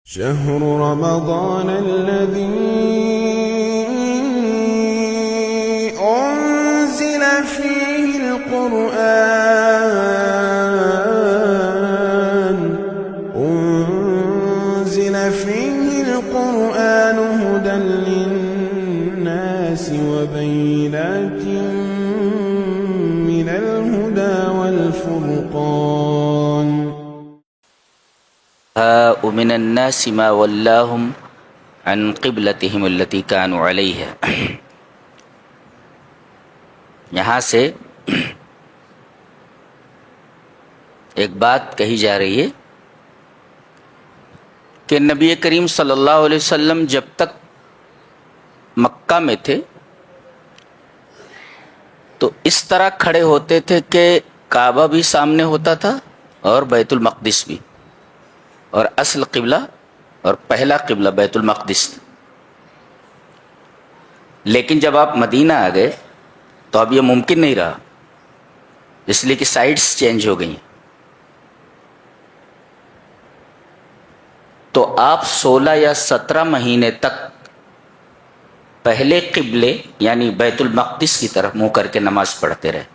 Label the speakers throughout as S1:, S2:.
S1: شهر رمضان الذي أنزل فيه القرآن هدى للناس وبينات من الهدى والفرقان
S2: ومن الناس ما ولاهم عن قبلتهم التي كانوا عليها. یہاں سے ایک بات کہی جا رہی ہے کہ نبی کریم صلی اللہ علیہ وسلم جب تک مکہ میں تھے تو اس طرح کھڑے ہوتے تھے کہ کعبہ بھی سامنے ہوتا تھا اور بیت المقدس بھی، اور اصل قبلہ اور پہلا قبلہ بیت المقدس تھا. لیکن جب آپ مدینہ آ گئے تو اب یہ ممکن نہیں رہا، اس لیے کہ سائڈس چینج ہو گئی. تو آپ 16 یا 17 مہینے تک پہلے قبلے یعنی بیت المقدس کی طرف منہ کر کے نماز پڑھتے رہے.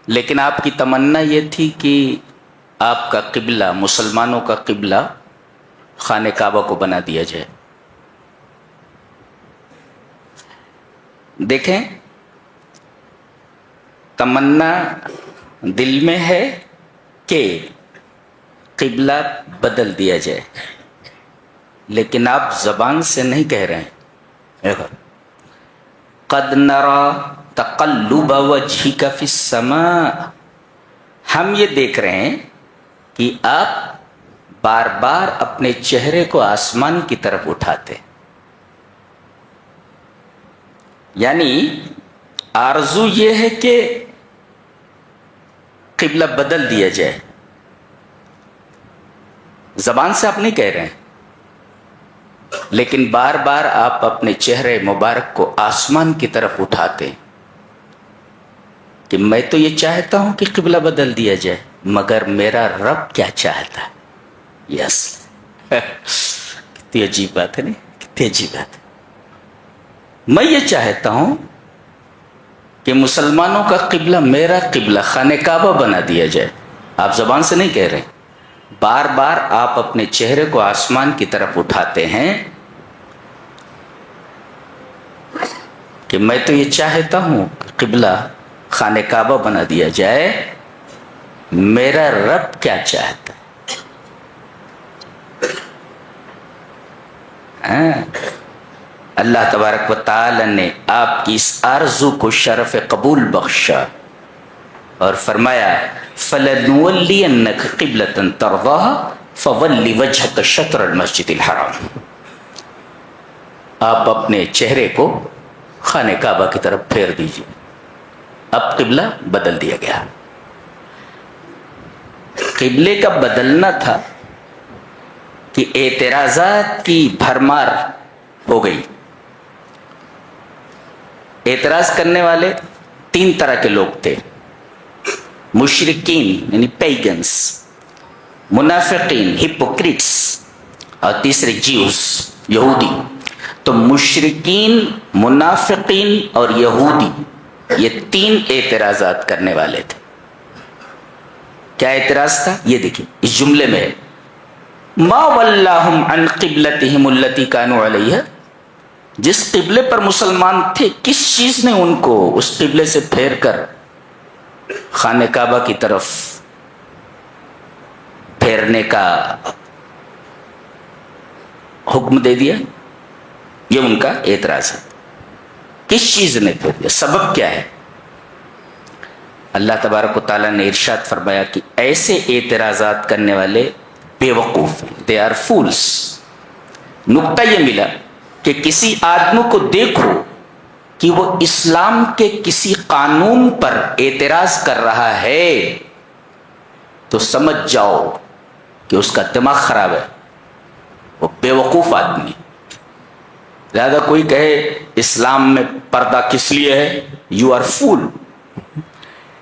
S2: لیکن آپ کی تمنا یہ تھی کہ آپ کا قبلہ، مسلمانوں کا قبلہ خانہ کعبہ کو بنا دیا جائے. دیکھیں، تمنا دل میں ہے کہ قبلہ بدل دیا جائے، لیکن آپ زبان سے نہیں کہہ رہے ہیں. قد نرى تقلب وجهك في السماء، ہم یہ دیکھ رہے ہیں کہ آپ بار بار اپنے چہرے کو آسمان کی طرف اٹھاتے، یعنی آرزو یہ ہے کہ قبلہ بدل دیا جائے. زبان سے آپ نہیں کہہ رہے ہیں، لیکن بار بار آپ اپنے چہرے مبارک کو آسمان کی طرف اٹھاتے کہ میں تو یہ چاہتا ہوں کہ قبلہ بدل دیا جائے، مگر میرا رب کیا چاہتا ہے. یس کتنی عجیب بات ہے، نہیں کتنی عجیب بات ہے. میں یہ چاہتا ہوں کہ مسلمانوں کا قبلہ میرا قبلہ خانہ کعبہ بنا دیا جائے. آپ زبان سے نہیں کہہ رہے، بار بار آپ اپنے چہرے کو آسمان کی طرف اٹھاتے ہیں کہ میں تو یہ چاہتا ہوں کہ قبلہ خانہ کعبہ بنا دیا جائے، میرا رب کیا چاہتا ہے. اللہ تبارک و تعالی نے آپ کی اس آرزو کو شرف قبول بخشا اور فرمایا فَلَنُوَلِّيَنَّكَ قِبْلَةً تَرْضَاهَا فَوَلِّ وَجْهَكَ شَطْرَ الْمَسْجِدِ الْحَرَامِ. آپ اپنے چہرے کو خانہ کعبہ کی طرف پھیر دیجیے. اب قبلہ بدل دیا گیا. قبلے کا بدلنا تھا کہ اعتراضات کی بھرمار ہو گئی. اعتراض کرنے والے 3 طرح کے لوگ تھے: مشرکین یعنی پیگنس، منافقین ہپوکریٹس، اور تیسرے جیوس یہودی. تو مشرکین، منافقین اور یہودی یہ 3 اعتراضات کرنے والے تھے. کیا اعتراض تھا یہ دیکھیں، اس جملے میں ما ولاہم عن قبلتہم التی کانوا علیہا، جس قبلے پر مسلمان تھے کس چیز نے ان کو اس قبلے سے پھیر کر خانہ کعبہ کی طرف پھیرنے کا حکم دے دیا. یہ ان کا اعتراض ہے. کس چیز نے پھیر دیا، سبب کیا ہے؟ اللہ تبارک و تعالیٰ نے ارشاد فرمایا کہ ایسے اعتراضات کرنے والے بے وقوف ہیں، دے آر فولس. نقطہ یہ ملا کہ کسی آدمی کو دیکھو کہ وہ اسلام کے کسی قانون پر اعتراض کر رہا ہے تو سمجھ جاؤ کہ اس کا دماغ خراب ہے، وہ بے وقوف آدمی. لہذا کوئی کہے اسلام میں پردہ کس لیے ہے، یو آر فول.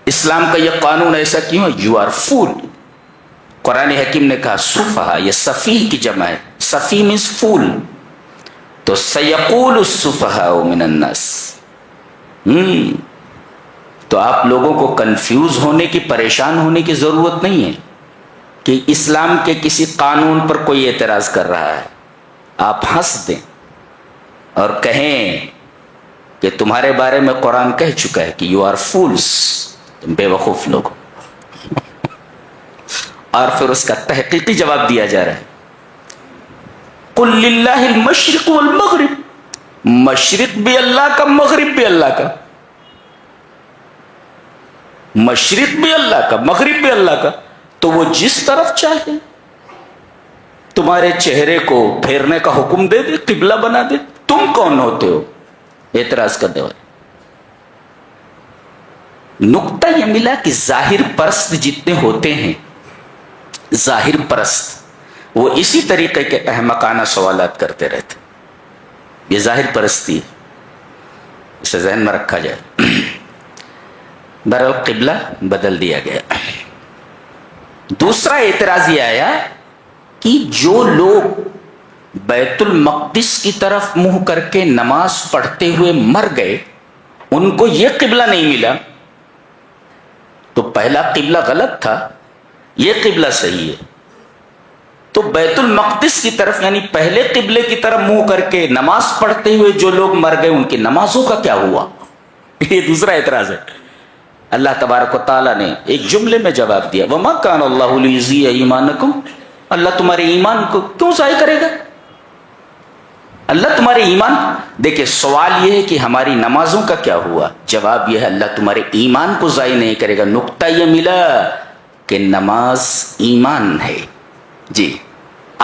S2: اسلام کا یہ قانون ایسا کیوں ہے، یو آر فول. قرآن حکیم نے کہا سفہا، یہ سفیہ کی جمع ہے، سفیہ مینس فول، تو سیقول السفہاء من الناس، تو آپ لوگوں کو کنفیوز ہونے کی، پریشان ہونے کی ضرورت نہیں ہے کہ اسلام کے کسی قانون پر کوئی اعتراض کر رہا ہے. آپ ہنس دیں اور کہیں کہ تمہارے بارے میں قرآن کہہ چکا ہے کہ یو آر فولس، تم بے وقوف لوگ. اور پھر اس کا تحقیقی جواب دیا جا رہا ہے، قل للہ المشرق والمغرب، مشرق بھی اللہ کا، مغرب بھی اللہ کا، مشرق بھی اللہ کا، مغرب بھی اللہ کا، تو وہ جس طرف چاہے تمہارے چہرے کو پھیرنے کا حکم دے دے، قبلہ بنا دے. تم کون ہوتے ہو اعتراض کرنے والے؟ نقطہ یہ ملا کہ ظاہر پرست جتنے ہوتے ہیں، ظاہر پرست، وہ اسی طریقے کے احمقانہ سوالات کرتے رہتے. یہ ظاہر پرستی ہے، اسے ذہن میں رکھا جائے. بہرحال قبلہ بدل دیا گیا. دوسرا اعتراض یہ آیا کہ جو لوگ بیت المقدس کی طرف منہ کر کے نماز پڑھتے ہوئے مر گئے، ان کو یہ قبلہ نہیں ملا، تو پہلا قبلہ غلط تھا، یہ قبلہ صحیح ہے. تو بیت المقدس کی طرف یعنی پہلے قبلے کی طرف منہ کر کے نماز پڑھتے ہوئے جو لوگ مر گئے، ان کی نمازوں کا کیا ہوا؟ یہ دوسرا اعتراض ہے. اللہ تبارک و تعالیٰ نے ایک جملے میں جواب دیا، وَمَا كَانَ اللَّهُ لِيُضِيعَ ایمانکم، اللہ تمہارے ایمان کو کیوں ضائع کرے گا؟ اللہ تمہارے ایمان، دیکھیں سوال یہ ہے کہ ہماری نمازوں کا کیا ہوا؟ جواب یہ ہے اللہ تمہارے ایمان کو ضائع نہیں کرے گا. نقطہ یہ ملا کہ نماز ایمان ہے. جی،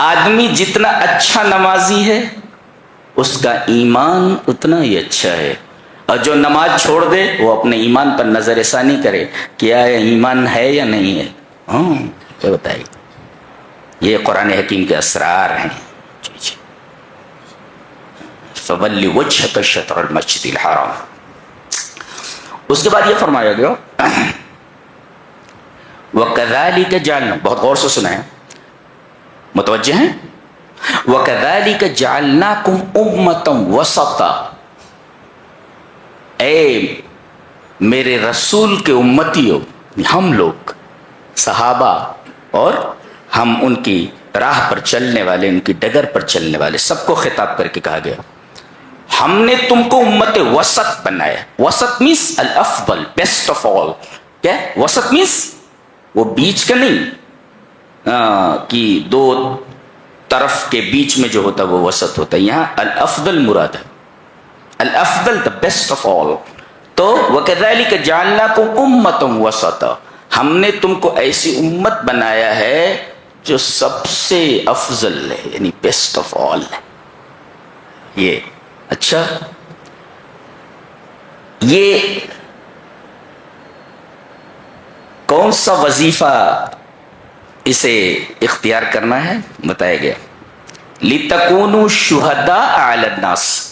S2: آدمی جتنا اچھا نمازی ہے اس کا ایمان اتنا ہی اچھا ہے، اور جو نماز چھوڑ دے وہ اپنے ایمان پر نظر ثانی کرے کیا ایمان ہے یا نہیں ہے. کیا بتائیے، یہ قرآن حکیم کے اسرار ہیں. جی فَوَلِّ وَجْهَكَ شَطْرَ الْمَسْجِدِ الْحَرَامِ. اس کے بعد یہ فرمایا گیا وَكَذَلِكَ جَعَلْنَا، بہت غور سے سنا ہے، متوجہ ہیں، وَكَذَلِكَ جَعَلْنَاكُمْ أُمَّةً وَسَطًا، اے میرے رسول کے امتیوں، ہم لوگ صحابہ اور ہم ان کی راہ پر چلنے والے، ان کی ڈگر پر چلنے والے، سب کو خطاب کر کے کہا گیا ہم نے تم کو امت وسط بنایا. وسط مینس الافضل، بیسٹ آف آل. کیا وسط مینس؟ وہ بیچ کا نہیں کہ دو طرف کے بیچ میں جو ہوتا وہ وسط ہوتا ہے. یہاں الافضل مراد ہے، الافضل the best of all. تو وَكَذَلِكَ جَعَلْنَاكُمْ أُمَّةً وَسَطًا، ہم نے تم کو ایسی امت بنایا ہے جو سب سے افضل ہے، یعنی بیسٹ آف آل ہے. یہ اچھا، یہ کون سا وظیفہ اسے اختیار کرنا ہے بتایا گیا، لِتَكُونُوا شُهَدَاءَ عَلَى النَّاسِ،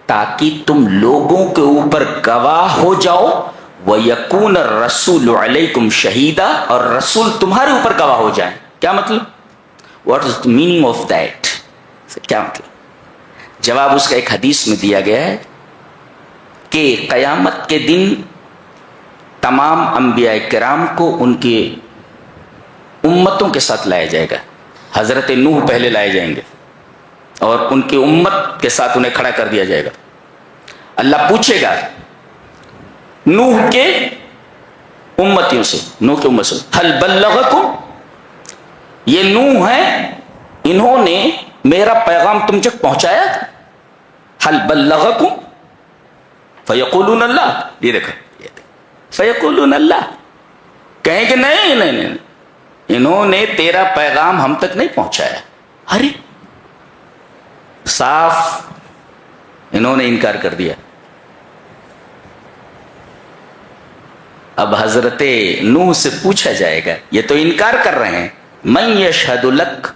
S2: تاکہ تم لوگوں کے اوپر گواہ ہو جاؤ، وَيَكُونَ الرَّسُولُ عَلَيْكُمْ شَهِيدًا، اور رسول تمہارے اوپر گواہ ہو جائیں. کیا مطلب؟ What is the meaning of that؟ کیا مطلب؟ جواب اس کا ایک حدیث میں دیا گیا ہے کہ قیامت کے دن تمام انبیاء کرام کو ان کی امتوں کے ساتھ لایا جائے گا. حضرت نوح پہلے لائے جائیں گے اور ان کی امت کے ساتھ انہیں کھڑا کر دیا جائے گا. اللہ پوچھے گا نوح کے امتیوں سے، نوح کے امت سے، حل بلغکم، یہ نوح ہیں، انہوں نے میرا پیغام تم تک پہنچایا تھا. حل بلغکم فیقولون اللہ، یہ دیکھو فیقولون اللہ، کہیں کہ نہیں نہیں نہیں، انہوں نے تیرا پیغام ہم تک نہیں پہنچایا. ارے صاف انہوں نے انکار کر دیا. اب حضرت نوح سے پوچھا جائے گا، یہ تو انکار کر رہے ہیں، من یشہد لک،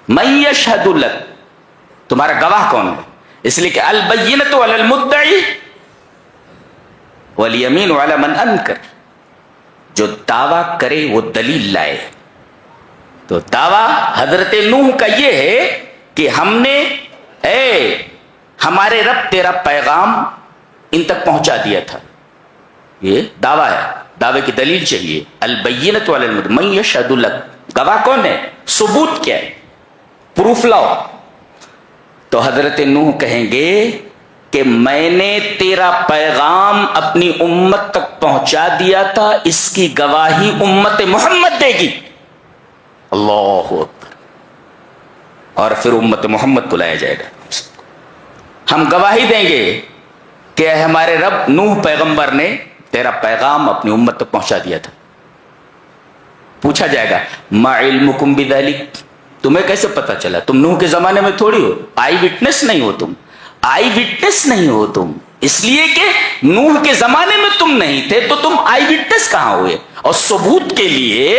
S2: من یشہد لک، تمہارا گواہ کون ہے؟ اس لیے کہ البینۃ علی المدعی والیمین علی من انکر، جو دعویٰ کرے وہ دلیل لائے، تو دعویٰ حضرت نوح کا یہ ہے کہ ہم نے ہمارے رب تیرا پیغام ان تک پہنچا دیا تھا. یہ دعویٰ ہے, دعوے کی دلیل چاہیے. البینۃ علی المدعی من یشہد لک, گواہ کون ہے, ثبوت کیا ہے, پروف لاؤ. تو حضرت نوح کہیں گے کہ میں نے تیرا پیغام اپنی امت تک پہنچا دیا تھا, اس کی گواہی امت محمد دے گی. اللہ اکبر. اور پھر امت محمد کو لایا جائے گا. ہم گواہی دیں گے کہ ہمارے رب نوح پیغمبر نے تیرا پیغام اپنی امت تک پہنچا دیا تھا. پوچھا جائے گا ما علمکم بذلک, تمہیں کیسے پتا چلا, تم نوح کے زمانے میں تھوڑی ہو, آئی وٹنس نہیں ہو تم, آئی وٹنس نہیں ہو تم, اس لیے کہ نوح کے زمانے میں تم نہیں تھے تو تم آئی وٹنس کہاں ہوئے. اور ثبوت کے لیے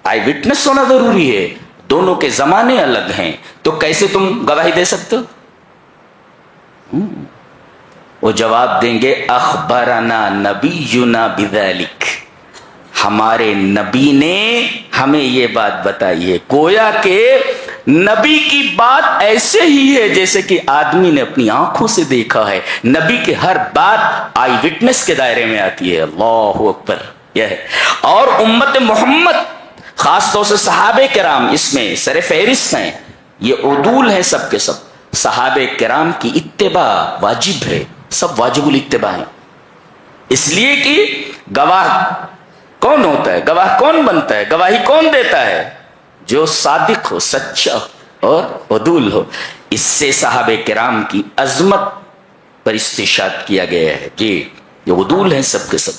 S2: آئی وٹنس ہونا ضروری ہے, دونوں کے زمانے الگ ہیں, تو کیسے تم گواہی دے سکتے ہو. وہ جواب دیں گے اخبرنا نبینا بذلک, ہمارے نبی نے ہمیں یہ بات بتائی ہے. گویا کہ نبی کی بات ایسے ہی ہے جیسے کہ آدمی نے اپنی آنکھوں سے دیکھا ہے. نبی کی ہر بات آئی وٹنس کے دائرے میں آتی ہے. اللہ اکبر. یہ ہے. اور امت محمد خاص طور سے صحابہ کرام اس میں سر فہرست ہیں, یہ عدول ہیں سب کے سب. صحابہ کرام کی اتباع واجب ہے, سب واجب الاتباع ہیں. اس لیے کہ گواہ کون ہوتا ہے, گواہ کون بنتا ہے, گواہی کون دیتا ہے, جو صادق ہو, سچا اور عدول ہو. اس سے صحابہ کرام کی عظمت پر استشہاد کیا گیا ہے. جی یہ عدول ہیں سب کے سب.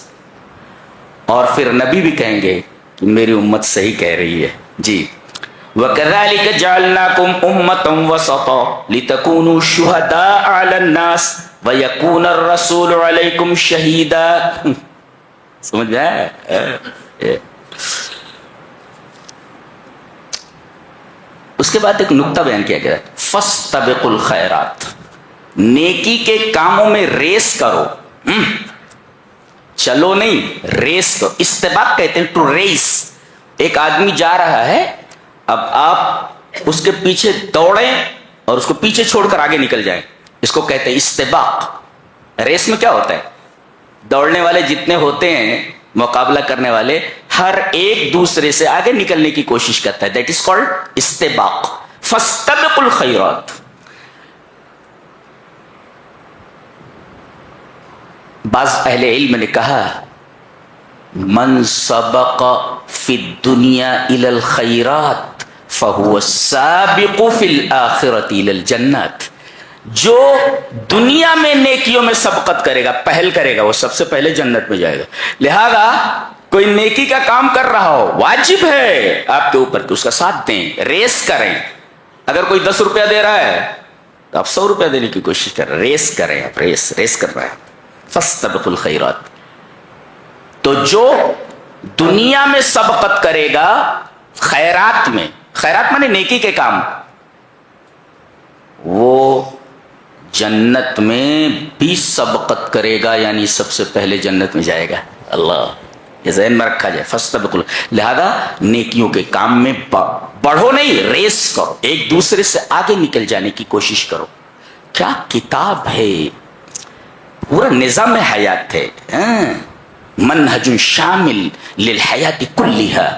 S2: اور پھر نبی بھی کہیں گے کہ میری امت صحیح کہہ رہی ہے. جی وَكَذَلِكَ جَعَلْنَاكُمْ أُمَّةً وَسَطًا لِتَكُونُوا شُهَدَاءَ عَلَى النَّاسِ وَيَكُونَ الرَّسُولُ عَلَيْكُمْ شَهِيدًا. سمجھ میں آیا؟ اس کے بعد ایک نکتہ بیان کیا گیا, فَاسْتَبِقُوا الْخَيْرَاتِ, نیکی کے کاموں میں ریس کرو. چلو نہیں, ریس کرو. استباق کہتے ہیں ٹو ریس. ایک آدمی جا رہا ہے, اب آپ اس کے پیچھے دوڑیں اور اس کو پیچھے چھوڑ کر آگے نکل جائیں, اس کو کہتے ہیں استباق. ریس میں کیا ہوتا ہے, دوڑنے والے جتنے ہوتے ہیں, مقابلہ کرنے والے, ہر ایک دوسرے سے آگے نکلنے کی کوشش کرتا ہے. دیٹ از کالڈ استباق. فاستبقوا الخیرات. بعض اہل علم نے کہا من سبق فی الدنیا الی الخیرات فہو السابق فی الآخرۃ الی الجنات. جو دنیا میں نیکیوں میں سبقت کرے گا, پہل کرے گا, وہ سب سے پہلے جنت میں جائے گا. لہذا کوئی نیکی کا کام کر رہا ہو, واجب ہے آپ کے اوپر کہ اس کا ساتھ دیں, ریس کریں. اگر کوئی 10 روپیہ دے رہا ہے تو آپ 100 روپیہ دینے کی کوشش کریں, ریس کریں. آپ ریس کر رہے ہیں. فاستبقوا الخیرات. تو جو دنیا میں سبقت کرے گا خیرات میں, خیرات مانے نیکی کے کام, وہ جنت میں بھی سبقت کرے گا, یعنی سب سے پہلے جنت میں جائے گا. اللہ, یہ ذہن میں رکھا جائے. فاستبقوا. لہذا نیکیوں کے کام میں بڑھو نہیں, ریس کرو, ایک دوسرے سے آگے نکل جانے کی کوشش کرو. کیا کتاب ہے, پورا نظام حیات ہے, منہج شامل للحیات کلیہا.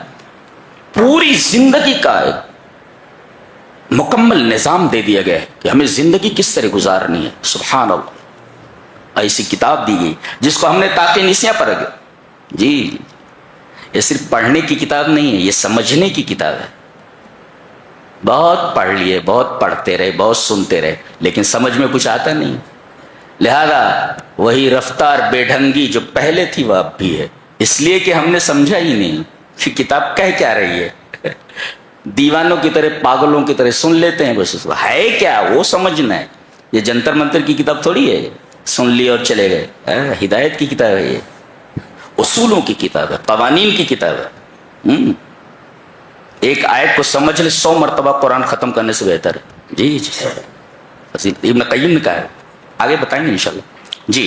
S2: پوری زندگی کا ایک مکمل نظام دے دیا گیا ہے کہ ہمیں زندگی کس طرح گزارنی ہے. سبحان اللہ, ایسی کتاب دی گئی جس کو ہم نے تاکہ نسیاں پڑھ گئے. جی یہ صرف پڑھنے کی کتاب نہیں ہے, یہ سمجھنے کی کتاب ہے. بہت پڑھ لیے, بہت پڑھتے رہے, بہت سنتے رہے, لیکن سمجھ میں کچھ آتا نہیں. لہذا وہی رفتار بے ڈھنگی جو پہلے تھی وہ اب بھی ہے, اس لیے کہ ہم نے سمجھا ہی نہیں کہ کتاب کہہ کیا رہی ہے. دیوانوں کی طرح, پاگلوں کی طرح سن لیتے ہیں, بس ہے کیا وہ سمجھنا ہے. یہ جنتر منتر کی کتاب تھوڑی ہے, سن لی اور چلے گئے. ہدایت کی کتاب ہے, یہ اصولوں کی کتاب ہے, قوانین کی کتاب ہے. ایک آیت کو سمجھ لے 100 مرتبہ قرآن ختم کرنے سے بہتر ہے. جی جی ابن قیم نے کہا ہے, آگے بتائیں گے انشاءاللہ. جی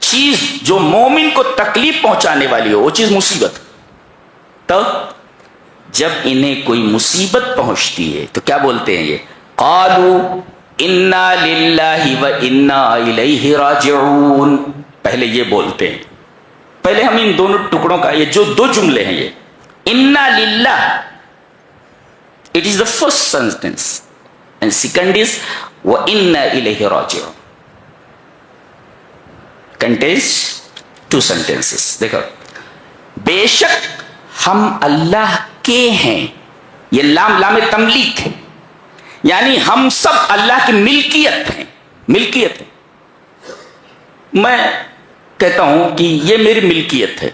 S2: چیز جو مومن کو تکلیف پہنچانے والی ہو وہ چیز مصیبت. تو جب انہیں کوئی مصیبت پہنچتی ہے تو کیا بولتے ہیں یہ؟ قالوا انا للہ و انا الیہ راجعون. پہلے یہ بولتے ہیں. پہلے ہم ان دونوں ٹکڑوں کا یہ جو دو جملے ہیں یہ انا للہ, it is the first sentence and second is وَإِنَّا إِلَيْهِ رَاجِعُونَ. contains two sentences. دیکھو, بے شک ہم اللہ کے ہیں, یہ لام تملیک ہے, یعنی ہم سب اللہ کی ملکیت ہیں. ملکیت ہے. میں کہتا ہوں کہ یہ میری ملکیت ہے,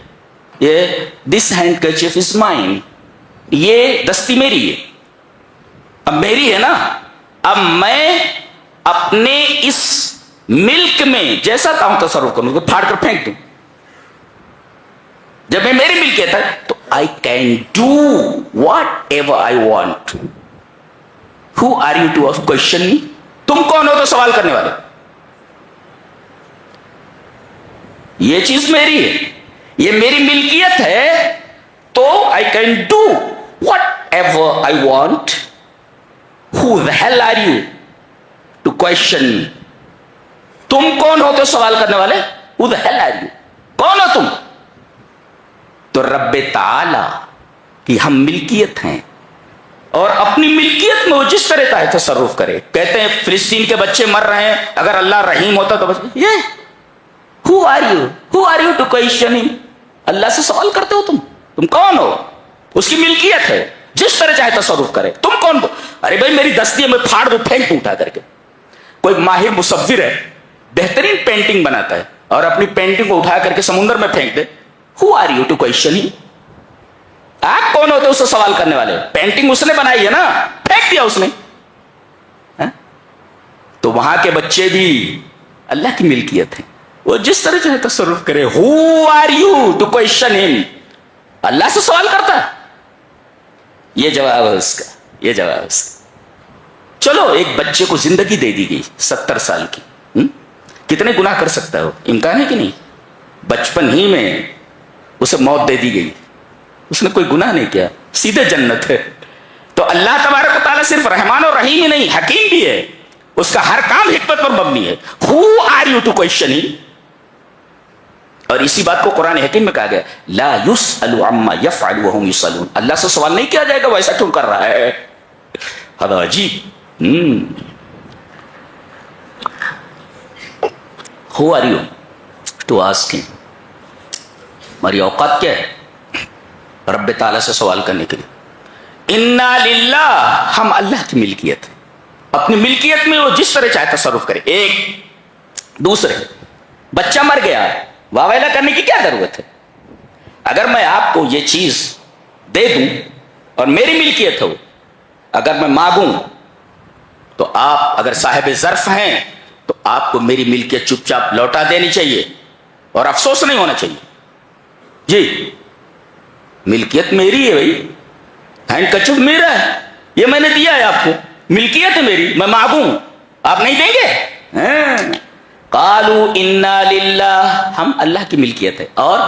S2: یہ دس ہینڈ کرچیف از مائن, یہ دستی میری ہے, اب میری ہے نا. اب میں اپنے اس ملک میں جیسا چاہوں تصرف کروں, پھاڑ کر پھینک دوں. جب میں میری ملکیت ہے تو I can do whatever I want. Who are you to question me? تم کون ہو تو سوال کرنے والے؟ یہ چیز میری ہے, یہ میری ملکیت ہے, تو I can do whatever I want. Who the hell are you to question me? تم کون ہو تو سوال کرنے والے؟ Who the hell are you? کون ہو تم؟ تو رب تعالی کی ہم ملکیت ہیں, اور اپنی ملکیت میں وہ جس طرح کا ہے تصرف کرے. کہتے ہیں فلسطین کے بچے مر رہے ہیں, اگر اللہ رحیم ہوتا تو بس یہ Who are you? Who are you to question him? اللہ سے سوال کرتے ہو تم کون ہو؟ اس کی ملکیت ہے, جس طرح چاہے تصرف کرے. تم کون ہو؟ ارے بھائی میری دستی ہے, میں پھاڑ دوں, پھینک دوں اٹھا کر کے. کوئی ماہر مصور ہے, بہترین پینٹنگ بناتا ہے, اور اپنی پینٹنگ کو اٹھا کر کے سمندر میں پھینک دے. Who are you to question him? آپ کون ہوتے اس سے سوال کرنے والے؟ پینٹنگ اس نے بنائی ہے نا, پھینک دیا اس نے. تو وہاں کے بچے بھی اللہ کی ملکیت ہیں, وہ جس طرح چاہے تصرف کرے. Who are you to question him? اللہ سے سوال کرتا ہے. یہ جواب ہے اس کا, یہ جواب ہے اس کا. چلو ایک بچے کو زندگی دے دی گئی 70 سال کی, کتنے گناہ کر سکتا ہے وہ؟ امکان ہے کہ نہیں؟ بچپن ہی میں اسے موت دے دی گئی, اس نے کوئی گناہ نہیں کیا, سیدھے جنت ہے. تو اللہ تبارک و تعالیٰ صرف رحمان اور رحیم ہی نہیں, حکیم بھی ہے, اس کا ہر کام حکمت پر مبنی ہے. Who are you to question him? اور اسی بات کو قرآن حکیم میں کہا گیا, لا یسأل عما یفعل وهم یسألون. اللہ سے سوال نہیں کیا جائے گا وہ ایسا کیوں کر رہا ہے. ہذا عجیب. Who are you to ask him? ہماری اوقات کیا ہے رب تعالیٰ سے سوال کرنے کے لیے؟ انا للہ, ہم اللہ کی ملکیت ہے, اپنی ملکیت میں وہ جس طرح چاہے تصرف کرے. ایک دوسرے, بچہ مر گیا, واویلا کرنے کی کیا ضرورت ہے؟ اگر میں آپ کو یہ چیز دے دوں اور میری ملکیت ہو, اگر میں مانگوں تو آپ اگر صاحب ظرف ہیں تو آپ کو میری ملکیت چپ چاپ لوٹا دینی چاہیے, اور افسوس نہیں ہونا چاہیے. جی ملکیت میری ہے بھائی, ہینڈ کرچیف میرا ہے, یہ میں نے دیا ہے آپ کو, ملکیت ہے میری, میں مانگوں آپ نہیں دیں گے. قالوا انا للہ, ہم اللہ کی ملکیت ہے, اور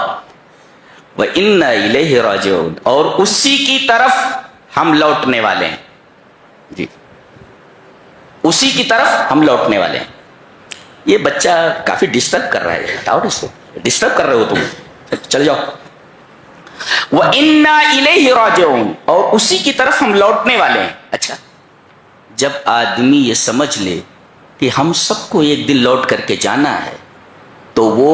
S2: وَإِنَّا إِلَيْهِ رَاجِعُونَ, اور اسی کی طرف ہم لوٹنے والے ہیں. جی اسی کی طرف ہم لوٹنے والے ہیں. یہ بچہ کافی ڈسٹرب کر رہا ہے, ہٹاؤ اس کو, ڈسٹرب کر رہے ہو تم, چل جاؤ. وَإِنَّا إِلَيْهِ رَاجِعُونَ, اور اسی کی طرف ہم لوٹنے والے ہیں. اچھا, جب آدمی یہ سمجھ لے کہ ہم سب کو ایک دن لوٹ کر کے جانا ہے, تو وہ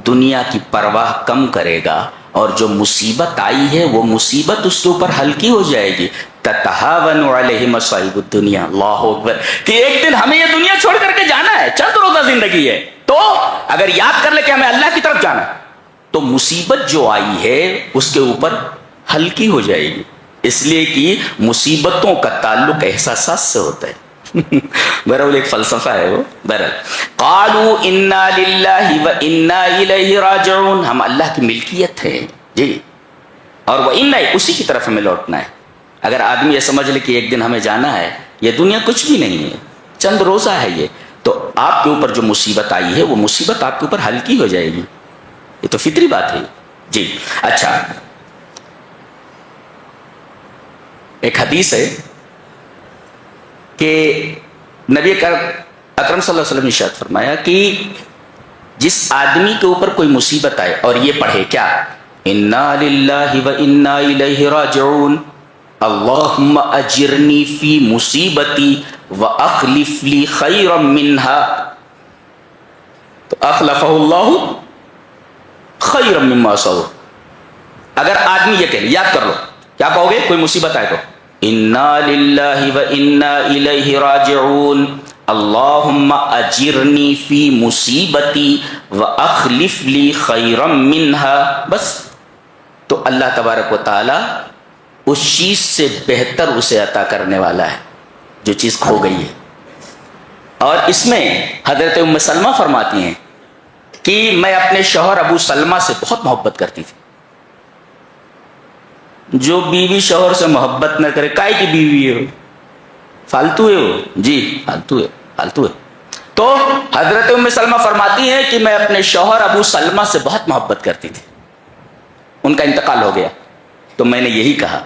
S2: دنیا کی پرواہ کم کرے گا, اور جو مصیبت آئی ہے وہ مصیبت اس کے اوپر ہلکی ہو جائے گی. تتہاون علیہ مصائب الدنیا, اللہ اکبر, کہ ایک دن ہمیں یہ دنیا چھوڑ کر کے جانا ہے, چند روزہ زندگی ہے, تو اگر یاد کر لے کہ ہمیں اللہ کی طرف جانا ہے تو مصیبت جو آئی ہے اس کے اوپر ہلکی ہو جائے گی. اس لیے کہ مصیبتوں کا تعلق احساسات سے ہوتا ہے. بہرحال ایک فلسفہ ہے وہ. بہرحال قالوا انا للہ و انا الیہ راجعون, ہم اللہ کی ملکیت ہے. جی, اور وہ انا, اسی کی طرف ہمیں لوٹنا ہے. اگر آدمی یہ سمجھ لے کہ ایک دن ہمیں جانا ہے, یہ دنیا کچھ بھی نہیں ہے, چند روزہ ہے یہ, تو آپ کے اوپر جو مصیبت آئی ہے وہ مصیبت آپ کے اوپر ہلکی ہو جائے گی. یہ تو فطری بات ہے. جی اچھا، ایک حدیث ہے کہ نبی اکرم صلی اللہ علیہ وسلم نے ارشاد فرمایا کہ جس آدمی کے اوپر کوئی مصیبت آئے اور یہ پڑھے کیا، انا للہ و انا الیہ راجعون اللہم اجرنی فی مصیبتی واخلف لی خیرا منہا، تو اخلفہ اللہ خیرا مما صبر. اگر آدمی یہ کہے، یاد کر لو کیا کہو گے کوئی مصیبت آئے تو، انا للہ و انا الیہ راجعون اللہم اجرنی فی مصیبتی واخلف لی خیرا منہا، بس. تو اللہ تبارک و تعالی اس چیز سے بہتر اسے عطا کرنے والا ہے جو چیز کھو گئی ہے. اور اس میں حضرت ام سلمہ فرماتی ہیں کہ میں اپنے شوہر ابو سلمہ سے بہت محبت کرتی تھی. جو بیوی شوہر سے محبت نہ کرے، کائے کی بیوی ہے، فالتو ہے وہ، جی فالتو ہے، فالتو ہے. تو حضرت ام سلمہ فرماتی ہیں کہ میں اپنے شوہر ابو سلمہ سے بہت محبت کرتی تھی. ان کا انتقال ہو گیا تو میں نے یہی کہا،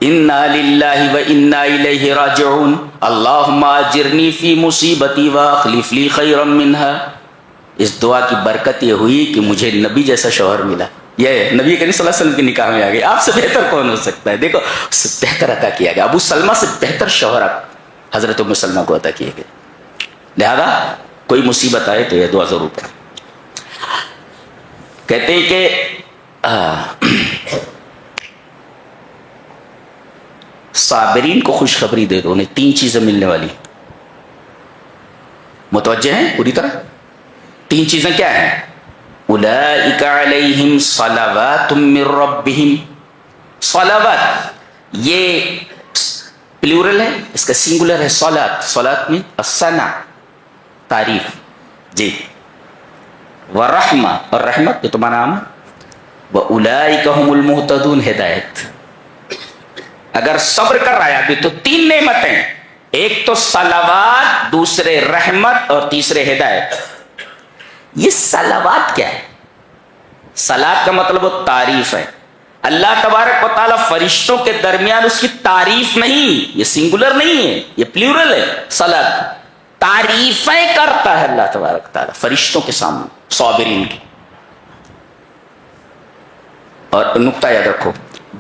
S2: انا للہ و انا الیہ راجعون اللہم اجرنی فی مصیبتی واخلف لی خیرا منہا. اس دعا کی برکت یہ ہوئی کہ مجھے نبی جیسا شوہر ملا. یہ نبی کریم صلی اللہ علیہ وسلم کے نکاح میں آ گئی. آپ سے بہتر کون ہو سکتا ہے؟ دیکھو اس سے بہتر عطا کیا گیا. ابو سلمہ سے بہتر شوہر حضرت ام سلمہ کو عطا کیے گئے. لہذا کوئی مصیبت آئے تو یہ دعا ضرور پڑھیں. کہتے ہیں کہ صابرین کو خوشخبری دے دو، انہیں 3 چیزیں ملنے والی. متوجہ ہیں پوری طرح؟ 3 چیزیں کیا ہیں؟ اولئک علیہم صلوات من ربہم. صلوات یہ پلورل ہے، اس کا سنگولر ہے صلات. صلات میں الثنا، تعریف. جی ورحمہ، اور رحمت یہ تمہارا نام ہے. واولئک هم المہتدون، ہدایت. اگر صبر کر رہا ہے ابھی تو 3 نعمتیں، ایک تو صلوات، دوسرے رحمت، اور تیسرے ہدایت. یہ صلوات کیا ہے؟ صلات کا مطلب وہ تعریف ہے. اللہ تبارک و تعالیٰ فرشتوں کے درمیان اس کی تعریف نہیں، یہ سنگولر نہیں ہے، یہ پلیورل ہے. صلات تعریفیں کرتا ہے اللہ تبارک و تعالیٰ فرشتوں کے سامنے، صابرین کی. اور نقطہ یاد رکھو،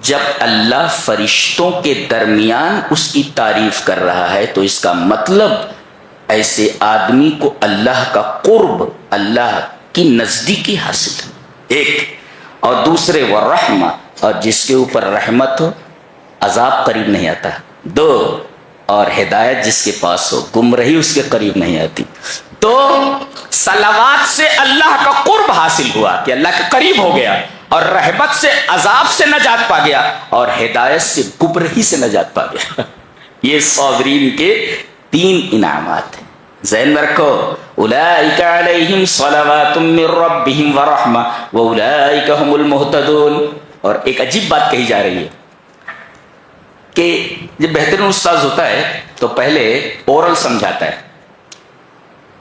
S2: جب اللہ فرشتوں کے درمیان اس کی تعریف کر رہا ہے تو اس کا مطلب ایسے آدمی کو اللہ کا قرب، اللہ کی نزدیکی حاصل ہے. ایک، اور دوسرے وہ رحمہ، اور جس کے اوپر رحمت ہو عذاب قریب نہیں آتا. 2، اور ہدایت جس کے پاس ہو گمراہی اس کے قریب نہیں آتی. تو صلوات سے اللہ کا قرب حاصل ہوا کہ اللہ کے قریب ہو گیا، اور رحمت سے عذاب سے نجات پا گیا، اور ہدایت سے گمراہی سے نجات پا گیا. یہ صابرین کے 3 انعامات ہیں. ذہن میں رکھو، اولئک علیہم صلوات من ربہم ورحمہ واولئک هم المہتدون. اور ایک عجیب بات کہی جا رہی ہے کہ جب بہترین استاذ ہوتا ہے تو پہلے اورل سمجھاتا ہے،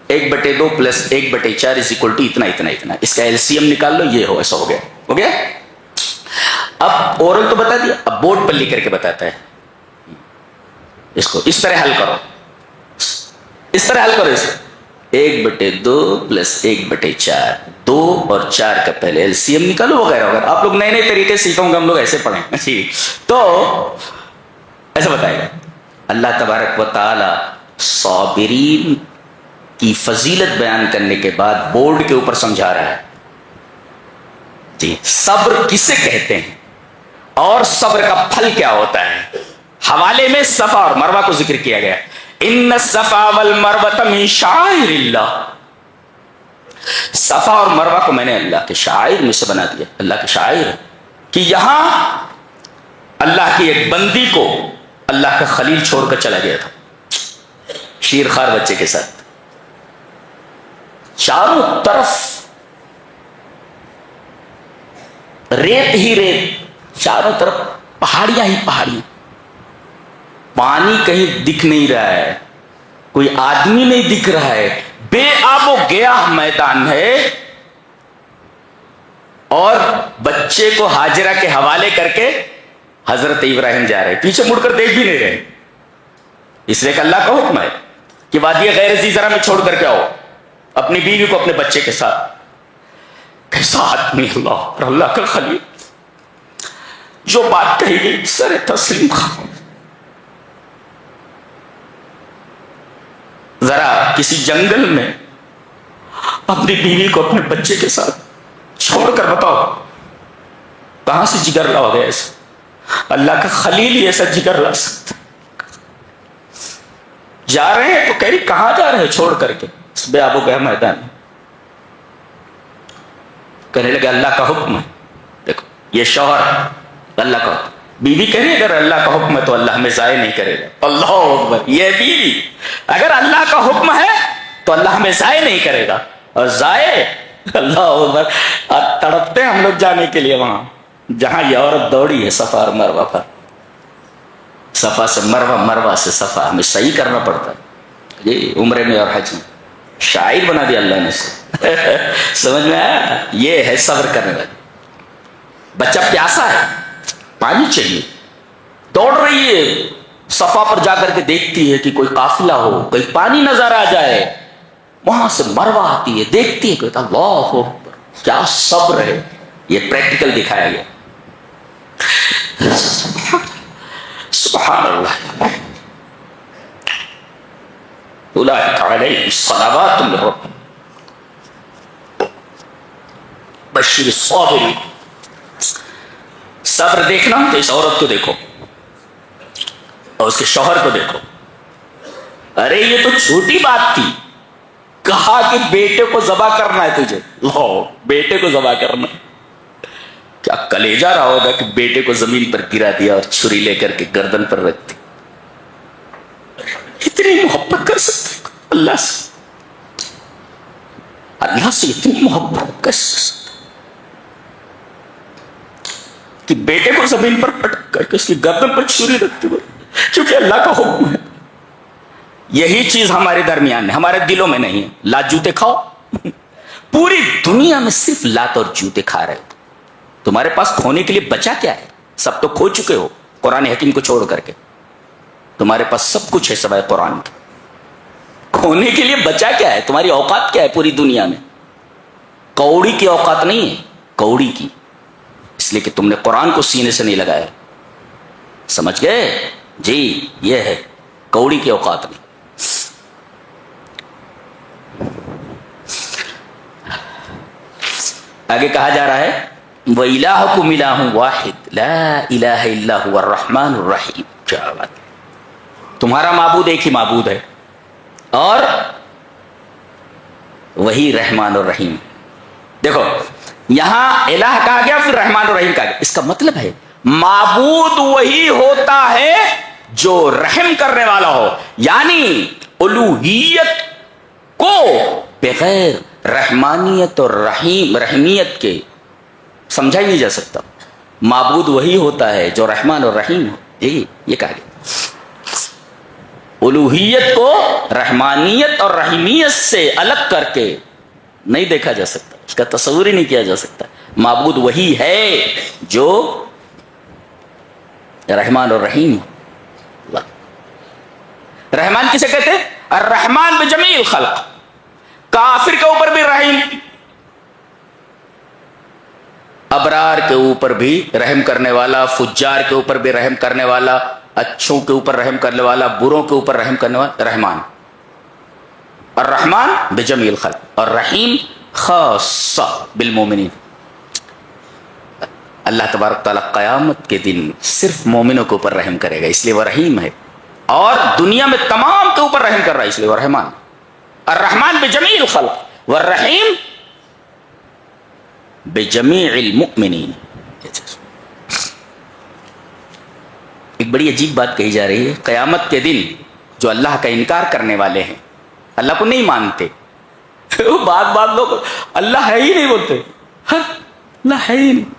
S2: 1/2 + 1/4 = اتنا اتنا اتنا، اس کا LCM نکال لو، یہ ہو، ایسا ہو گیا، ہو گیا. اب اورل تو بتا دیا، اب بورڈ پر لکھ کر کے بتاتا ہے اس کو اس طرح حل کرو، اس طرح حل کرو. اسے 1/2 + 1/4، 2 اور 4 کا پہلے LCM نکالو وغیرہ وغیرہ. آپ لوگ نئے نئے طریقے سیکھوں گے، ہم لوگ ایسے پڑھیں. جی تو ایسا بتائے گا. اللہ تبارک و تعالی صابرین کی فضیلت بیان کرنے کے بعد بورڈ کے اوپر سمجھا رہا ہے. جی صبر کسے کہتے ہیں اور صبر کا پھل کیا ہوتا ہے. حوالے میں صفا اور مروہ کو ذکر کیا گیا. ان الصفا والمروہ من شعائر اللہ. صفا اور مروہ کو میں نے اللہ کے شعائر میں سے بنا دیا. اللہ کے شعائر کہ یہاں اللہ کی ایک بندی کو اللہ کا خلیل چھوڑ کر چلا گیا تھا شیر خوار بچے کے ساتھ. چاروں طرف ریت ہی ریت، چاروں طرف پہاڑیاں ہی پہاڑیاں، پانی کہیں دکھ نہیں رہا ہے، کوئی آدمی نہیں دکھ رہا ہے، بے آب و گیاہ میدان ہے، اور بچے کو ہاجرہ کے حوالے کر کے حضرت ابراہیم جا رہے، پیچھے مڑ کر دیکھ بھی نہیں رہے، اس لیے کہ اللہ کا حکم ہے کہ وادی غیر ذی زرع میں چھوڑ کر کے آؤ اپنی بیوی کو اپنے بچے کے ساتھ۔ کیسا آدمی اللہ اور اللہ کا خلیل، جو بات کہی گئی سر تسلیم خام۔ ذرا کسی جنگل میں اپنی بیوی کو اپنے بچے کے ساتھ چھوڑ کر بتاؤ کہاں سے جگر لاؤ گے ایسا؟ اللہ کا خلیل ہی ایسا جگر لا سکتا۔ جا رہے ہیں تو کہہ رہی کہاں جا رہے ہیں چھوڑ کر کے اس بے آب و گیا میدان میں؟ کہنے لگے اللہ کا حکم ہے۔ دیکھو یہ شوہر اللہ کا حکم، بیوی کہہ رہی اگر اللہ کا حکم ہے تو اللہ ہمیں ضائع نہیں کرے گا۔ اللہ اکبر، یہ بیوی اگر اللہ کا حکم ہے تو اللہ ہمیں ضائع نہیں کرے گا، اور ضائع اللہ اکبر۔ تڑپتے ہیں ہم لوگ جانے کے لیے وہاں جہاں یہ عورت دوڑی ہے صفا اور مروہ پر، صفا سے مروہ، مروہ سے صفا، ہمیں صحیح کرنا پڑتا ہے یہ عمرے میں اور حج میں۔ شاعر بنا دیا اللہ نے سے سمجھ میں آیا؟ یہ ہے صبر کرنے والی۔ بچہ پیاسا ہے، پانی چاہیے، دوڑ رہی ہے، صفا پر جا کر کے دیکھتی ہے کہ کوئی قافلہ ہو، کہیں پانی نظر آ جائے، وہاں سے مروہ آتی ہے، دیکھتی ہے، کہتا اللہ اکبر، کیا صبر ہے۔ یہ پریکٹیکل دکھایا گیا۔ سبحان اللہ، اولئک علیہم صلوات من ربہم بشر الصابرین۔ صبر دیکھنا تو اس عورت کو دیکھو اور اس کے شوہر کو دیکھو۔ ارے یہ تو چھوٹی بات تھی، کہا کہ بیٹے کو ذبح کرنا ہے تجھے، لو بیٹے کو ذبح کرنا ہے۔ کیا کلیجہ رہا ہوگا کہ بیٹے کو زمین پر گرا دیا اور چھری لے کر کے گردن پر رکھ دی۔ اتنی محبت کر سکتے اللہ سے، اللہ سے اتنی محبت کیسے کر سکتے کہ بیٹے کو زمین پر پٹک کر کے اس کی گردن پر چھری رکھتے ہوئے، کیونکہ اللہ کا حکم ہے۔ یہی چیز ہمارے درمیان ہے، ہمارے دلوں میں نہیں ہے۔ لات جوتے کھاؤ، پوری دنیا میں صرف لات اور جوتے کھا رہے ہو، تمہارے پاس کھونے کے لیے بچا کیا ہے؟ سب تو کھو چکے ہو قرآن حکیم کو چھوڑ کر کے۔ تمہارے پاس سب کچھ ہے سوائے قرآن کے، کھونے کے لیے بچا کیا ہے؟ تمہاری اوقات کیا ہے پوری دنیا میں؟ کوڑی کی اوقات نہیں ہے، کوڑی کی، اس لیے کہ تم نے قرآن کو سینے سے نہیں لگایا۔ سمجھ گئے جی؟ یہ ہے کوڑی کی اوقات نہیں۔ آگے کہا جا رہا ہے وَإِلَٰهُكُمْ إِلَٰهٌ وَاحِدٌ لَا إِلَٰهَ إِلَّا هُوَ الرَّحْمَٰنُ الرَّحِيمُ۔ کیا بات ہے، تمہارا معبود ایک ہی معبود ہے اور وہی رحمان الرحیم۔ دیکھو یہاں الہ کہا گیا پھر رحمان الرحیم کہا گیا، اس کا مطلب ہے معبود وہی ہوتا ہے جو رحم کرنے والا ہو، یعنی الوہیت کو بغیر رحمانیت اور رحمیت کے سمجھا ہی نہیں جا سکتا۔ معبود وہی ہوتا ہے جو رحمان اور رحیم ہو، یہ کہا گیا۔ الوہیت کو رحمانیت اور رحیمیت سے الگ کر کے نہیں دیکھا جا سکتا، اس کا تصور ہی نہیں کیا جا سکتا۔ معبود وہی ہے جو رحمان اور رحیم ہو۔ رحمان کسے کہتے ہیں؟ الرحمن بجمیع الخلق، کافر کے اوپر بھی رحیم، ابرار کے اوپر بھی رحم کرنے والا، فجار کے اوپر بھی رحم کرنے والا، اچھوں کے اوپر رحم کرنے والا، بروں کے اوپر رحم کرنے والا رحمان۔ الرحمن بجمیع الخلق اور رحیم خاصہ بالمومنین۔ اللہ تبارک تعالیٰ قیامت کے دن صرف مومنوں کے اوپر رحم کرے گا، اس لیے وہ رحیم ہے، اور دنیا میں تمام کے اوپر رحم کر رہا ہے، اس لیے وہ رحمان۔ الرحمن بجمیع الخلق والرحیم بجمیع المؤمنین۔ ایک بڑی عجیب بات کہی جا رہی ہے، قیامت کے دن جو اللہ کا انکار کرنے والے ہیں، اللہ کو نہیں مانتے، بعض لوگ اللہ ہے ہی نہیں بولتے، اللہ ہے ہی نہیں۔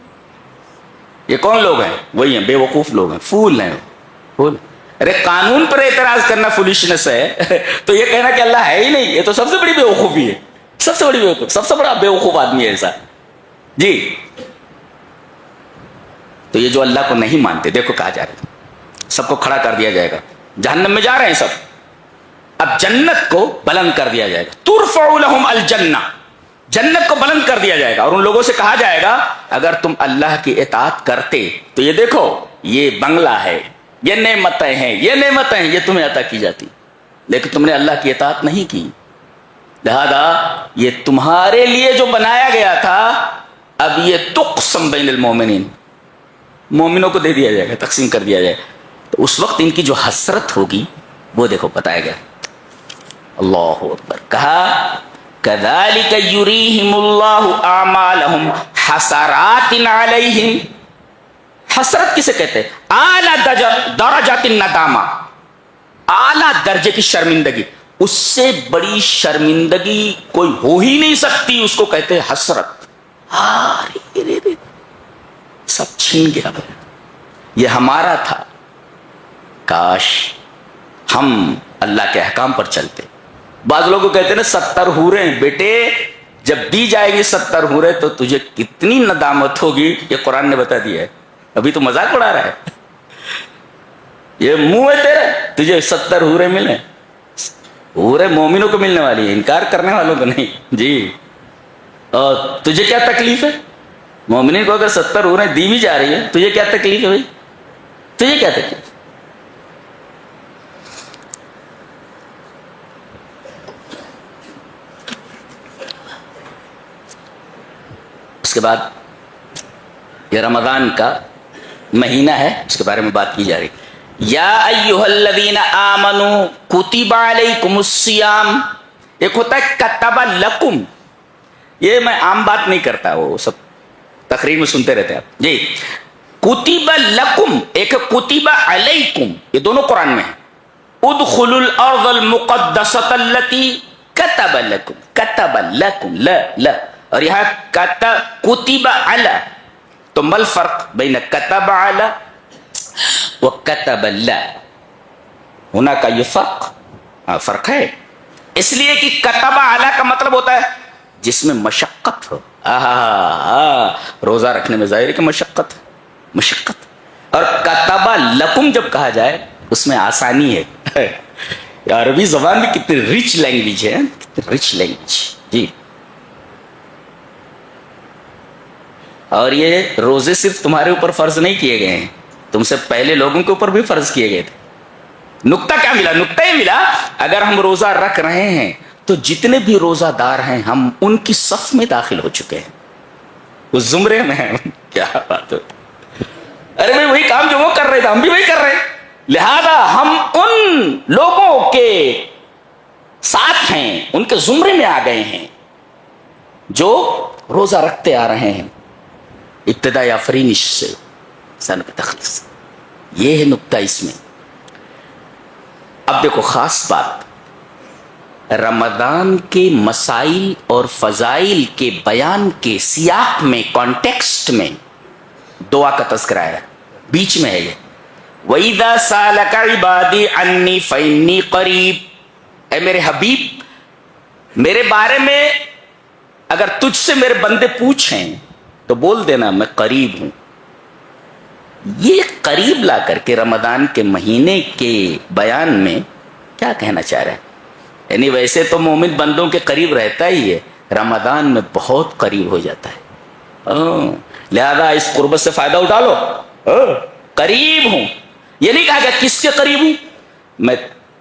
S2: یہ کون لوگ ہیں؟ وہی ہیں بے وقوف لوگ ہیں، فول ہیں، فول۔ ارے قانون پر اعتراض کرنا فولشنس ہے تو یہ کہنا کہ اللہ ہے ہی نہیں، یہ تو سب سے بڑی بیوقوفی ہے، سب سے بڑی بیوقوف، سب سے بڑا بیوقوف آدمی ہے ایسا جی۔ تو یہ جو اللہ کو نہیں مانتے، دیکھو کہا جا رہا ہے سب کو کھڑا کر دیا جائے گا، جہنم میں جا رہے ہیں سب، اب جنت کو بلند کر دیا جائے گا، ترفع لہم الجنہ، جنت کو بلند کر دیا جائے گا، اور ان لوگوں سے کہا جائے گا اگر تم اللہ کی اطاعت کرتے تو یہ دیکھو یہ بنگلہ ہے، یہ نعمتیں ہیں، یہ نعمتیں ہیں، یہ تمہیں عطا کی جاتی، لیکن تم نے اللہ کی اطاعت نہیں کی، لہذا یہ تمہارے لیے جو بنایا گیا تھا اب یہ تقسم بین المومنین، مومنوں کو دے دیا جائے گا، تقسیم کر دیا جائے گا، تو اس وقت ان کی جو حسرت ہوگی وہ دیکھو بتایا گیا۔ اللہ اکبر، کہا کذالک یریہم اللہ اعمالہم حسرات علیہم، حسرت کسے کہتے ہیں؟ اعلیٰ درجات الندامہ، اعلیٰ درجے کی شرمندگی، اس سے بڑی شرمندگی کوئی ہو ہی نہیں سکتی، اس کو کہتے ہیں حسرت۔ سب چھن گیا، یہ ہمارا تھا، کاش ہم اللہ کے احکام پر چلتے۔ بعض لوگوں کہتے ہیں نا 70 حوریں، بیٹے جب دی جائے گی 70 حوریں تو تجھے کتنی ندامت ہوگی، یہ قرآن نے بتا دیا ہے، ابھی تو مذاق اڑا رہا ہے، یہ منہ ہے تیرے، تجھے 70 حوریں ملیں، حوریں مومنوں کو ملنے والی ہے، انکار کرنے والوں کو نہیں جی۔ اور تجھے کیا تکلیف ہے؟ مومنین کو اگر 70 حوریں دی بھی جا رہی ہے، تجھے کیا تکلیف ہے بھائی؟ تجھے کیا تکلیف؟ اس کے بعد یہ رمضان کا مہینہ ہے، اس کے بارے میں بات کی جا رہی۔ یا ایھا الذین آمنوا کتب علیکم الصیام، ایک ہوتا ہے کتب لکم، یہ میں عام بات نہیں کرتا، وہ سب تقریر میں سنتے رہتے ہیں آپ جی۔ کتب لکم ایک کتب علیکم، یہ دونوں قرآن میں ہیں۔ ادخلوا الارض المقدسۃ التی کتب لکم، کتب لکم لا لا، اور یہاں کتب علی، تو ما الفرق بین کتب علی و کتب لا؟ ہونا کا یہ فرق ہے، اس لیے کہ کتب علی کا مطلب ہوتا ہے جس میں مشقت ہو، روزہ رکھنے میں ظاہر ہے کہ مشقت، اور کتب لکم جب کہا جائے اس میں آسانی ہے۔ عربی زبان بھی کتنی رچ لینگویج ہے، کتنی رچ لینگویج جی۔ اور یہ روزے صرف تمہارے اوپر فرض نہیں کیے گئے ہیں، تم سے پہلے لوگوں کے اوپر بھی فرض کیے گئے تھے۔ نکتہ کیا ملا؟ نکتہ یہ ملا اگر ہم روزہ رکھ رہے ہیں تو جتنے بھی روزہ دار ہیں ہم ان کی صف میں داخل ہو چکے ہیں، اس زمرے میں ہیں۔ کیا بات ہے، ارے بھائی وہی کام جو وہ کر رہے تھے ہم بھی وہی کر رہے ہیں، لہذا ہم ان لوگوں کے ساتھ ہیں، ان کے زمرے میں آ گئے ہیں جو روزہ رکھتے آ رہے ہیں ابتدائی آفرینش سے سن کے تخلیص۔ یہ ہے نکتہ اس میں۔ اب دیکھو خاص بات، رمضان کے مسائل اور فضائل کے بیان کے سیاق میں، کانٹیکسٹ میں دعا کا تذکرہ ہے، بیچ میں ہے یہ۔ وَإِذَا سَأَلَكَ عِبَادِي عَنِّي فَإِنِّي قَرِيبٌ، اے میرے حبیب میرے بارے میں اگر تجھ سے میرے بندے پوچھیں تو بول دینا میں قریب ہوں۔ یہ قریب لا کر کے رمضان کے مہینے کے بیان میں کیا کہنا چاہ رہا ہے؟ یعنی ویسے تو مومن بندوں کے قریب رہتا ہی ہے، رمضان میں بہت قریب ہو جاتا ہے، لہذا اس قربت سے فائدہ اٹھا لو، قریب ہوں۔ یہ نہیں کہا کہ کس کے قریب ہوں؟ میں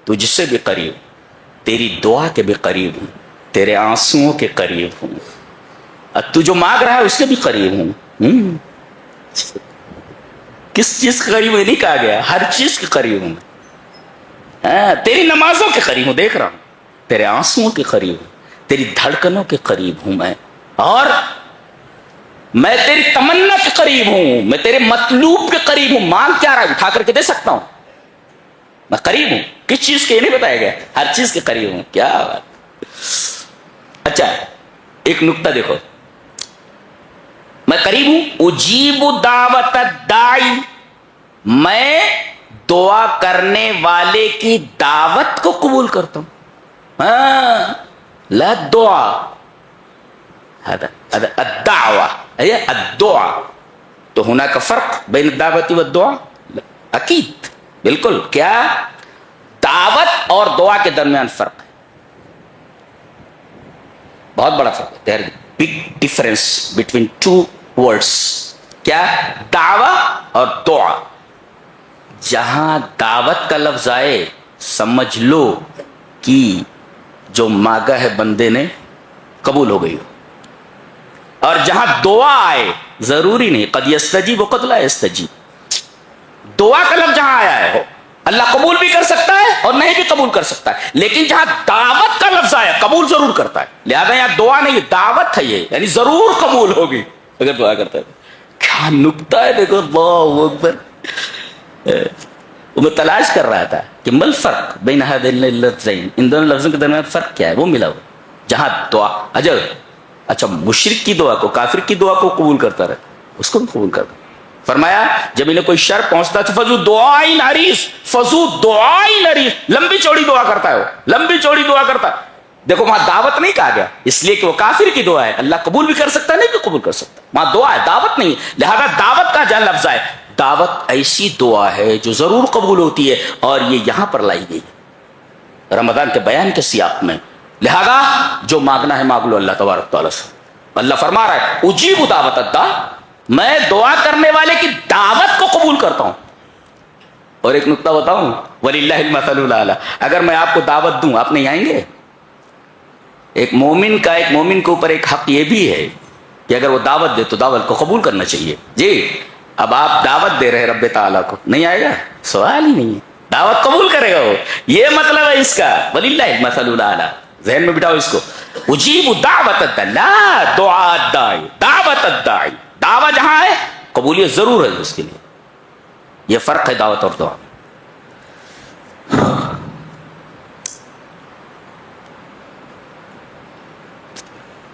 S2: تجھ سے بھی قریب ہوں، تیری دعا کے بھی قریب ہوں، تیرے آنسوؤں کے قریب ہوں، اور تو جو مانگ رہا ہے اس کے بھی قریب ہوں۔ کس چیز کے قریب؟ یہ نہیں کہا گیا، ہر چیز کے قریب ہوں، تیری نمازوں کے قریب ہوں، دیکھ رہا ہوں، تیرے آنسوؤں کے قریب ہوں، تیری دھڑکنوں کے قریب ہوں میں، اور میں تیری تمنا کے قریب ہوں، میں تیرے مطلوب کے قریب ہوں۔ مانگ کیا رہا ہے؟ اٹھا کر کے دے سکتا ہوں، میں قریب ہوں۔ کس چیز کے؟ یہ نہیں بتایا گیا، ہر چیز کے قریب ہوں۔ کیا بات۔ اچھا ایک نکتہ دیکھو، میں قریب ہوں، اجیب دعوت الداعی، میں دعا کرنے والے کی دعوت کو قبول کرتا ہوں. ہاں لا دعا هذا الدعوة هي الدعاء. تو هناك فرق بين الدعوة والدعاء؟ لا اكيد بالکل. کیا دعوت اور دعا کے درمیان فرق ہے, بہت بڑا فرق ہے. There big difference between two words. کیا دعوی اور دعا. جہاں دعوت کا لفظ آئے سمجھ لو کہ جو مانگا ہے بندے نے قبول ہو گئی ہو, اور جہاں دعا آئے ضروری نہیں قد یستجیب و قد لا یستجیب. دعا کا لفظ جہاں آیا ہے اللہ قبول بھی کر سکتا ہے اور نہیں بھی قبول کر سکتا ہے, لیکن جہاں دعوت کا لفظ آیا قبول ضرور کرتا ہے. لہذا یہاں دعا نہیں دعوت ہے, یہ یعنی ضرور قبول ہوگی اگر دعا کرتا ہے. کیا نکتہ ہے دیکھو, اللہ اکبر. وہ میں تلاش کر رہا تھا کہ مل فرق بین هذین اللفظین, ان دونوں لفظوں کے درمیان فرق کیا ہے, وہ ملا. جہاں دعا اچھا مشرک کی دعا کو, کافر کی دعا کو قبول کرتا رہتا, اس کو بھی قبول کرتا. فرمایا جب انہیں کوئی شر پہنچتا تو فضو دعائن عریض, فضو دعائن عریض, لمبی چوڑی دعا کرتا ہے, وہ لمبی چوڑی دعا کرتا ہے. دیکھو وہاں دعوت نہیں کہا گیا اس لیے کہ وہ کافر کی دعا ہے, اللہ قبول بھی کر سکتا ہے نہیں بھی قبول کر سکتا. وہاں دعا ہے, دعوت نہیں. لہذا دعوت کا جہاں لفظ ہے, دعوت ایسی دعا ہے جو ضرور قبول ہوتی ہے, اور یہ یہاں پر لائی گئی رمضان کے بیان کے سیاق میں. لہذا جو مانگنا ہے مانگ لو اللہ تبارک تعالیٰ سے. اللہ فرما رہا ہے اجیب دعوت الداع, میں دعا کرنے والے کی دعوت کو قبول کرتا ہوں. اور ایک نقطہ بتاؤں, وللہ المثل الاعلی, اگر میں آپ کو دعوت دوں آپ نہیں آئیں گے. ایک مومن کے اوپر ایک حق یہ بھی ہے کہ اگر وہ دعوت دے تو دعوت کو قبول کرنا چاہیے. جی اب آپ دعوت دے رہے رب تعالیٰ کو, نہیں آئے گا, سوال ہی نہیں ہے, دعوت قبول کرے گا وہ, یہ مطلب ہے اس کا. وللہ المثل الاعلی, ذہن میں بٹھاؤ اس کو. اجیب دعوت الداع لا دعاء الداعی, دعوت الداعی, دعوت جہاں ہے قبولیت ضرور ہے اس کے لیے. یہ فرق ہے دعوت اور دعا.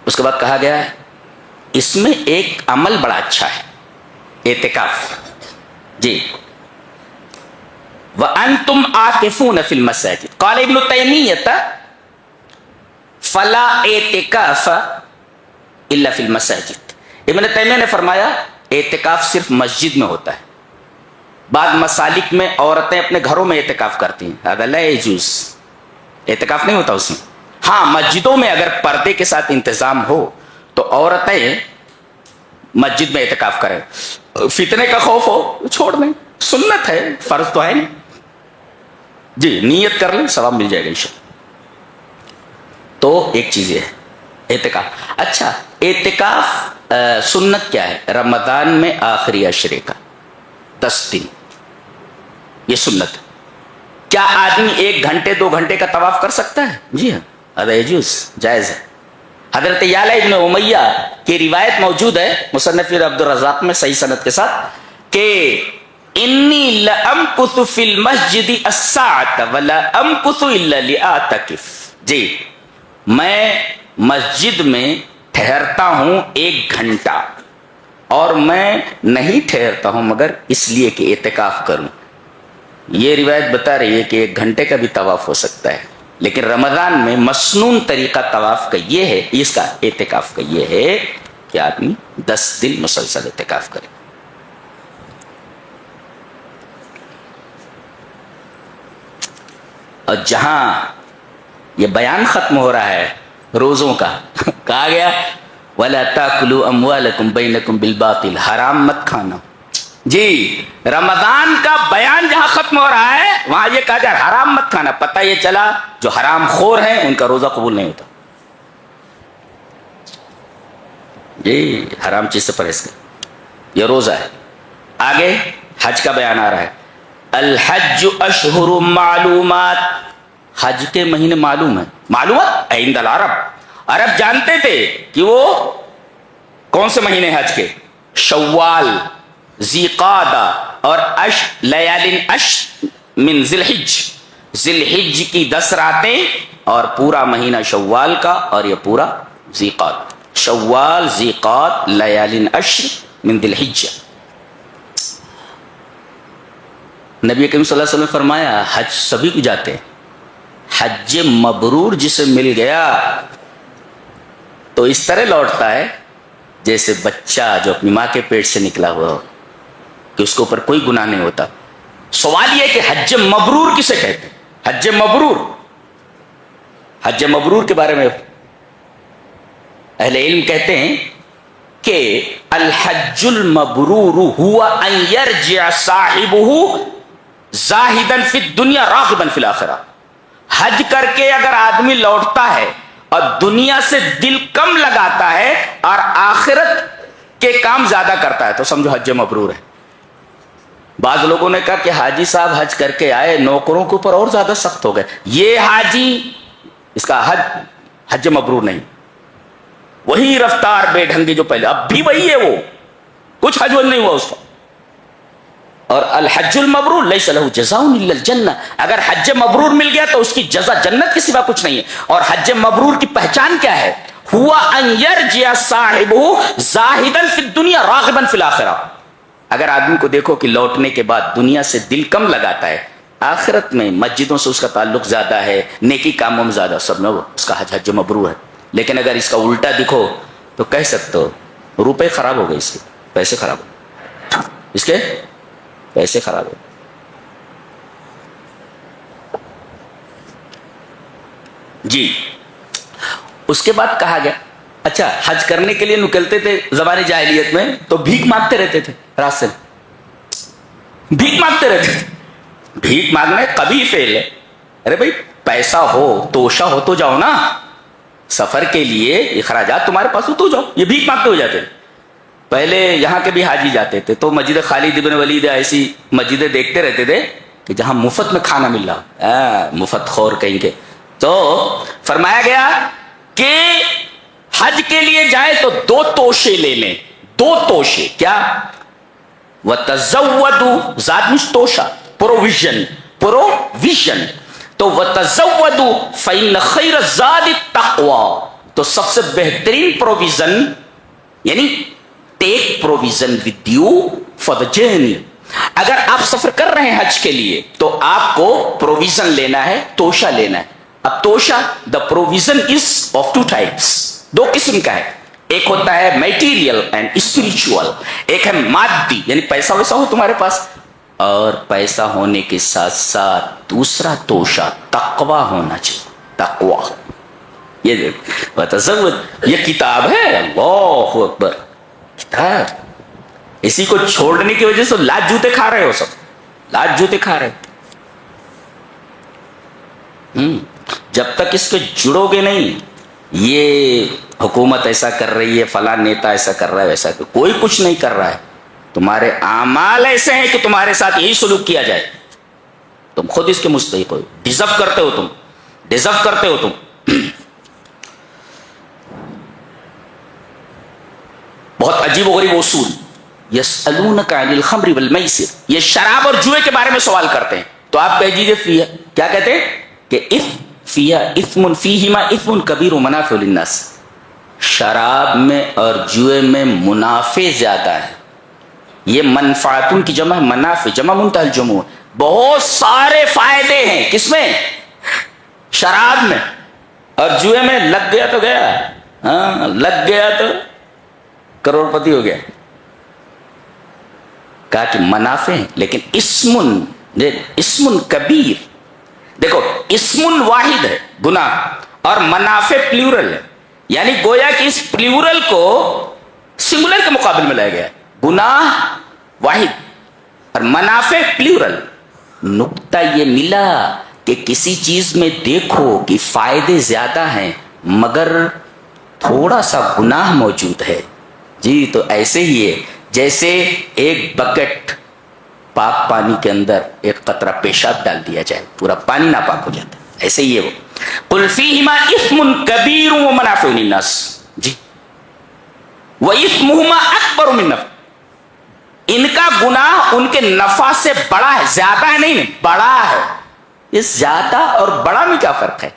S2: اس کے بعد کہا گیا ہے اس میں ایک عمل بڑا اچھا ہے, اعتکاف. جی وَأَنْتُمْ عَاكِفُونَ فِي الْمَسَاجِدِ قال ابن تیمیہ فلا اعتکاف الا فی المساجد. ابن تیمیہ نے فرمایا اعتکاف صرف مسجد میں ہوتا ہے. بعض مسالک میں عورتیں اپنے گھروں میں اعتکاف کرتی ہیں, هذا لا يجوز, اعتکاف نہیں ہوتا اس میں. ہاں مسجدوں میں اگر پردے کے ساتھ انتظام ہو تو عورتیں مسجد میں اعتکاف کریں. فتنے کا خوف ہو چھوڑ دیں, سنت ہے, فرض تو ہے نہیں. جی نیت کر لیں ثواب مل جائے گا انشاءاللہ. تو ایک چیز یہ ہے اعتکاف. اچھا اعتکاف سنت کیا ہے؟ رمضان میں آخری عشرے کا 10 دن, یہ سنت ہے. کیا آدمی 1 گھنٹے 2 گھنٹے کا طواف کر سکتا ہے؟ جی ہاں, هذا يجوز, جائز ہے. حضرت یعلا ابن امیہ کی روایت موجود ہے مصنف عبد الرزاق میں صحیح سند کے ساتھ کہ انی لامکث فی المسجد الساعة ولا امکث الا لاعتکف. جی میں مسجد میں ٹھہرتا ہوں 1 گھنٹہ, اور میں نہیں ٹھہرتا ہوں مگر اس لیے کہ اعتکاف کروں. یہ روایت بتا رہی ہے کہ 1 گھنٹے کا بھی طواف ہو سکتا ہے, لیکن رمضان میں مسنون طریقہ طواف کا یہ ہے, اس کا اعتکاف کا یہ ہے کہ آدمی 10 دن مسلسل اعتکاف کرے. اور جہاں یہ بیان ختم ہو رہا ہے روزوں کا, کہا گیا وَلَا تَأْكُلُوا أَمْوَالَكُمْ بَيْنَكُمْ بِالْبَاطِلِ, حرام مت کھانا. جی رمضان کا بیان جہاں ختم ہو رہا ہے وہاں یہ کہا جائے حرام مت کھانا. پتہ یہ چلا جو حرام خور ہیں ان کا روزہ قبول نہیں ہوتا. جی حرام چیز سے پرہیز کر, یہ روزہ ہے. آگے حج کا بیان آ رہا ہے. الحج اشہر معلومات, حج کے مہینے معلوم ہیں. معلومات عند العرب, عرب جانتے تھے کہ وہ کون سے مہینے حج کے, شوال, ذی قعدہ اور لیال من ذی الحج, ذی الحج کی 10 راتیں اور پورا مہینہ شوال کا اور یہ پورا ذی قعدہ. شوال, ذی قعدہ, لیال عشر من ذی الحج. نبی کریم صلی اللہ علیہ وسلم نے فرمایا حج سبھی کو جاتے ہیں، حج مبرور جسے مل گیا تو اس طرح لوٹتا ہے جیسے بچہ جو اپنی ماں کے پیٹ سے نکلا ہوا ہو، کہ اس کے اوپر کوئی گناہ نہیں ہوتا۔ سوال یہ کہ حج مبرور کسے کہتے ہیں؟ حج مبرور، حج مبرور کے بارے میں اہل علم کہتے ہیں کہ الحج المبرور ہوا ان یرجع صاحبہ زاہدا فی الدنیا راغبا فی الاخرہ۔ حج کر کے اگر آدمی لوٹتا ہے اور دنیا سے دل کم لگاتا ہے اور آخرت کے کام زیادہ کرتا ہے تو سمجھو حج مبرور ہے۔ بعض لوگوں نے کہا کہ حاجی صاحب حج کر کے آئے، نوکروں کے اوپر اور زیادہ سخت ہو گئے، یہ حاجی اس کا حج مبرور نہیں، وہی رفتار بے ڈھنگی جو پہلے، اب بھی وہی ہے، وہ کچھ حج نہیں ہوا اس کا۔ اور الحج المبرور لیس لہ جزاء الا الجنہ، اگر حج مبرور مل گیا تو اس کی جزا جنت کے سوا کچھ نہیں ہے۔ اور حج مبرور کی پہچان کیا ہے؟ ہوا ان یرجع صاحبہ زاہدا فی الدنیا راغبا فی الاخرہ۔ اگر آدمی کو دیکھو کہ لوٹنے کے بعد دنیا سے دل کم لگاتا ہے، آخرت میں مسجدوں سے اس کا تعلق زیادہ ہے، نیکی کاموں میں زیادہ، سب میں اس کا حج مبرور ہے۔ لیکن اگر اس کا الٹا دکھو تو کہہ سکتے ہو روپے خراب ہو گئے، اس کے پیسے خراب ہو گئے، اس کے پیسے خراب ہو گئے۔ جی اس کے بعد کہا گیا اچھا حج کرنے کے لیے نکلتے تھے زمانے جاہلیت میں تو بھیک مانگتے رہتے تھے، راستے میں بھیک مانگتے رہتے تھے۔ بھیک مانگنا قبیح فعل ہے، ارے بھائی پیسہ ہو توشہ ہو تو جاؤ نا، سفر کے لیے اخراجات تمہارے پاس ہو تو جاؤ، یہ بھیک مانگتے ہو جاتے تھے۔ پہلے یہاں کے بھی حاجی جاتے تھے تو مسجد خالد بن ولید ایسی مسجدیں دیکھتے رہتے تھے کہ جہاں مفت میں کھانا مل رہا، مفت خور کہیں کے، تو فرمایا گیا کہ حج کے لیے جائیں تو 2 توشے لے لیں، 2 توشے، کیا؟ وَتَزَوَّدُوا، زاد مش توشہ، پروویژن، تو وَتَزَوَّدُوا فَإِنَّ خَيْرَ الزَّادِ التَّقْوَىٰ، تو سب سے بہترین پروویژن یعنی take provision with you for the journey. اگر آپ سفر کر رہے ہیں حج کے لیے تو آپ کو پروویژن لینا ہے، توشہ لینا ہے۔ اب توشہ، the provision is of 2 types, 2 قسم کا ہے، ایک ہوتا ہے میٹیریل اینڈ اسپرچوئل، ایک ہے مادی یعنی پیسہ ویسا ہو تمہارے پاس، اور پیسہ ہونے کے ساتھ ساتھ دوسرا توشہ تقوی ہونا چاہیے، تقوی۔ یہ وتزود، یہ کتاب ہے، اللہ اکبر، کتاب، اسی کو چھوڑنے کی وجہ سے لاکھ جوتے کھا رہے ہو، سب لاکھ جوتے کھا رہے ہو۔ جب تک اس کے جڑو گے نہیں، یہ حکومت ایسا کر رہی ہے، فلاں نیتا ایسا کر رہا ہے، ویسا کوئی کچھ نہیں کر رہا ہے، تمہارے اعمال ایسے ہیں کہ تمہارے ساتھ یہی سلوک کیا جائے، تم خود اس کے مستحق ہو، ڈیزرو کرتے ہو، تم ڈیزرو کرتے ہو تم۔ بہت عجیب و غریب اصول، یسألونک عن الخمر والمیسر، یہ شراب اور جوئے کے بارے میں سوال کرتے ہیں، تو آپ کہہ دیجیے فیہا، کیا کہتے ہیں کہ فیہا اثم فیہما اثم کبیر ومنافع للناس، شراب میں اور جوئے میں منافع زیادہ ہے، یہ منفعتن کی جمع ہے، منافع جمع منتہی الجموع، بہت سارے فائدے ہیں کس میں؟ شراب میں، اور جوئے میں لگ گیا تو گیا، ہاں لگ گیا تو کروڑ پتی ہو گیا۔ کہا کہ منافع ہیں لیکن اسم کبیر، دیکھو اسم واحد ہے گناہ اور منافع پلیورل ہے، یعنی گویا کہ اس پلیورل کو سنگولر کے مقابل میں لایا گیا ہے، گناہ واحد اور منافع پلیورل۔ نقطہ یہ ملا کہ کسی چیز میں دیکھو کہ فائدے زیادہ ہیں مگر تھوڑا سا گناہ موجود ہے، جی تو ایسے ہی ہے جیسے ایک بکٹ پاک پانی کے اندر ایک قطرہ پیشاب ڈال دیا جائے پورا پانی ناپاک ہو جاتا ہے، ایسے ہی ہے وہ۔ قل فیہما اثم کبیر ومنافع للناس، جی واسمہما اکبر من نفع، ان کا گناہ ان کے نفع سے بڑا ہے، زیادہ ہے نہیں، بڑا ہے۔ یہ زیادہ اور بڑا میں کیا فرق ہے؟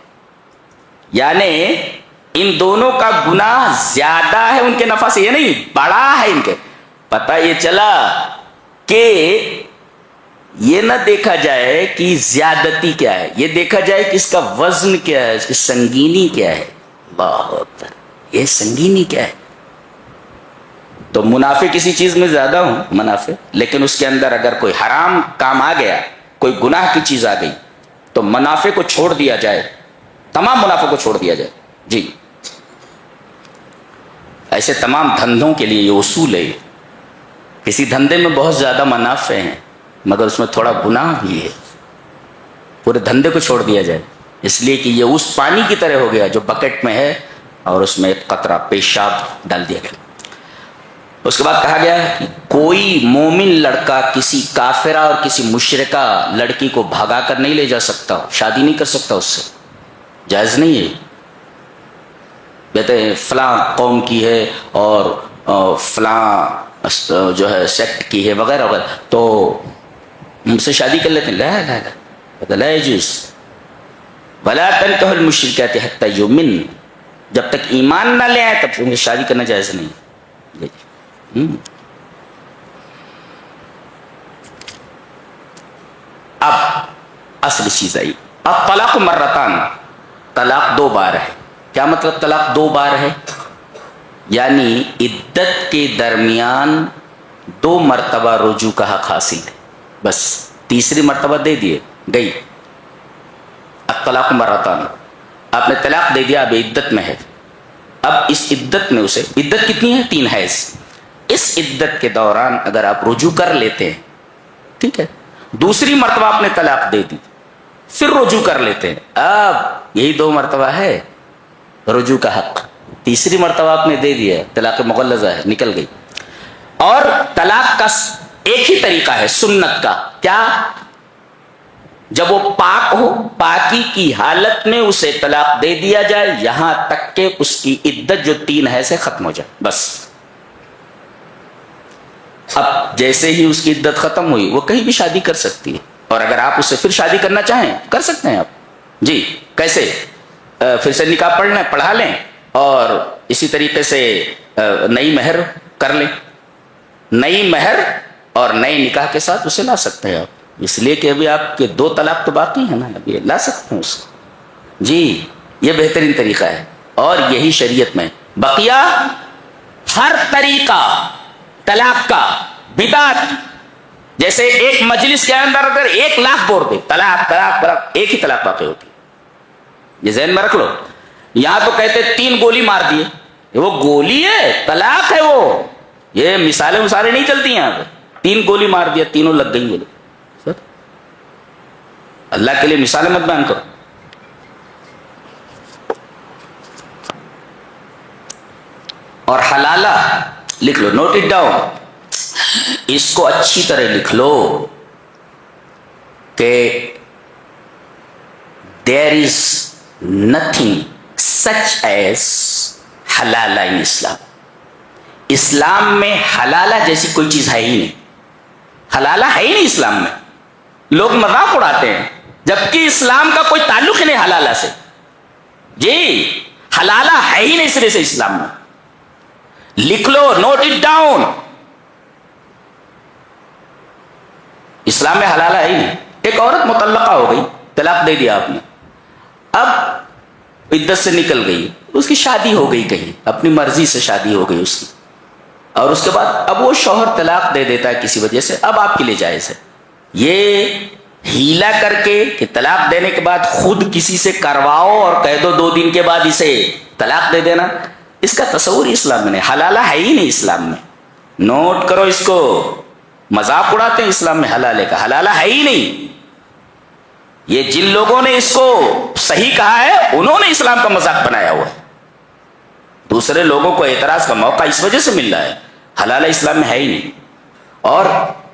S2: یعنی ان دونوں کا گناہ زیادہ ہے ان کے نفع سے، یہ نہیں بڑا ہے ان کے۔ پتہ یہ چلا کہ یہ نہ دیکھا جائے کہ زیادتی کیا ہے، یہ دیکھا جائے کہ اس کا وزن کیا ہے، اس کی سنگینی کیا ہے. اللہ اکبر، یہ سنگینی کیا ہے. تو منافع کسی چیز میں زیادہ ہوں منافع، لیکن اس کے اندر اگر کوئی حرام کام آ گیا، کوئی گناہ کی چیز آ گئی، تو منافع کو چھوڑ دیا جائے، تمام منافع کو چھوڑ دیا جائے. جی ایسے تمام دھندوں کے لیے یہ اصول ہے. کسی دھندے میں بہت زیادہ منافع ہیں مگر اس میں تھوڑا گناہ بھی ہے، پورے دھندے کو چھوڑ دیا جائے، اس لیے کہ یہ اس پانی کی طرح ہو گیا جو بکٹ میں ہے اور اس میں ایک قطرہ پیشاب ڈال دیا گیا. اس کے بعد کہا گیا کہ کوئی مومن لڑکا کسی کافرہ اور کسی مشرکہ لڑکی کو بھگا کر نہیں لے جا سکتا، شادی نہیں کر سکتا اس سے، جائز نہیں ہے. کہتے ہیں فلاں قوم کی ہے اور فلاں جو ہے سیکٹ کی ہے وغیرہ وغیرہ، تو ہم سے شادی کر لیتے ہیں. لا لا لا لا یجوز. ولا تنکحوا المشرکات حتی یؤمن، جب تک ایمان نہ لے آئے تب تک شادی کرنا جائز نہیں. اب اصل چیز آئی. اب طلاق مرتان، طلاق دو بار ہے. کیا مطلب طلاق دو بار ہے؟ یعنی عدت کے درمیان دو مرتبہ رجوع کا حق حاصل ہے، بس تیسری مرتبہ دے دیے گئی. الطلاق مرتان، آپ نے طلاق دے دیا، اب عدت میں ہے. اب اس عدت میں اسے، عدت کتنی ہے؟ 3 حیض. اس عدت کے دوران اگر آپ رجوع کر لیتے ہیں، ٹھیک ہے، دوسری مرتبہ آپ نے طلاق دے دی، پھر رجوع کر لیتے ہیں، اب یہی 2 مرتبہ ہے رجوع کا حق. تیسری مرتبہ آپ نے دے دیا، طلاق مغلظہ ہے، نکل گئی. اور طلاق کا ایک ہی طریقہ ہے سنت کا. کیا؟ جب وہ پاک ہو، پاکی کی حالت میں اسے طلاق دے دیا جائے یہاں تک کہ اس کی عدت جو 3 ہے سے ختم ہو جائے، بس. اب جیسے ہی اس کی عدت ختم ہوئی وہ کہیں بھی شادی کر سکتی ہے، اور اگر آپ اس سے پھر شادی کرنا چاہیں کر سکتے ہیں آپ. جی کیسے؟ پھر سے نکاح پڑھ لیں، پڑھا لیں، اور اسی طریقے سے نئی مہر کر لیں. نئی مہر اور نئے نکاح کے ساتھ اسے لا سکتے ہیں آپ، اس لیے کہ ابھی آپ کے 2 طلاق تو باقی ہیں نا، ابھی لا سکتے ہیں اس کو. جی یہ بہترین طریقہ ہے، اور یہی شریعت میں. بقیہ ہر طریقہ طلاق کا بدعت، جیسے ایک مجلس کے اندر اگر 1 لاکھ بور دے طلاق طلاق طلاق، ایک ہی طلاق باقی ہوتی ہے. یہ ذہن میں رکھ لو. یہاں تو کہتے 3 گولی مار دیے، وہ گولی ہے، طلاق ہے وہ. یہ مثالیں نہیں چلتی ہیں. یہاں پہ 3 گولی مار دیا، تینوں لگ گئی. بولے سر اللہ کے لیے مثالیں مت بیان کرو. اور حلالہ لکھ لو، نوٹ اٹ ڈاؤن، اس کو اچھی طرح لکھ لو کہ there is nothing such as حلالہ in اسلام. اسلام میں حلالہ جیسی کوئی چیز ہے ہی نہیں. حلالہ ہے ہی نہیں اسلام میں. لوگ مذاق اڑاتے ہیں جبکہ اسلام کا کوئی تعلق ہی نہیں حلالہ سے. جی حلالہ ہے ہی نہیں سرے سے اسلام میں. لکھ لو، نوٹ اٹ ڈاؤن. اسلام میں حلالہ ہے ہی نہیں. ایک عورت مطلقہ ہو گئی، طلاق دے دیا آپ نے، اب عدت سے نکل گئی، اس کی شادی ہو گئی، کہیں اپنی مرضی سے شادی ہو گئی اس کی، اور اس کے بعد اب وہ شوہر طلاق دے دیتا ہے کسی وجہ سے، اب آپ کے لیے جائز ہے. یہ ہیلا کر کے کہ طلاق دینے کے بعد خود کسی سے کرواؤ اور کہہ دو 2 دن کے بعد اسے طلاق دے دینا، اس کا تصور اسلام میں نہیں. حلالہ ہے ہی نہیں اسلام میں. نوٹ کرو اس کو. مذاق اڑاتے ہیں اسلام میں حلالے کا، حلالہ ہے ہی نہیں. یہ جن لوگوں نے اس کو صحیح کہا ہے انہوں نے اسلام کا مذاق بنایا ہوا ہے. دوسرے لوگوں کو اعتراض کا موقع اس وجہ سے مل رہا ہے. حلالہ اسلام میں ہے ہی نہیں. اور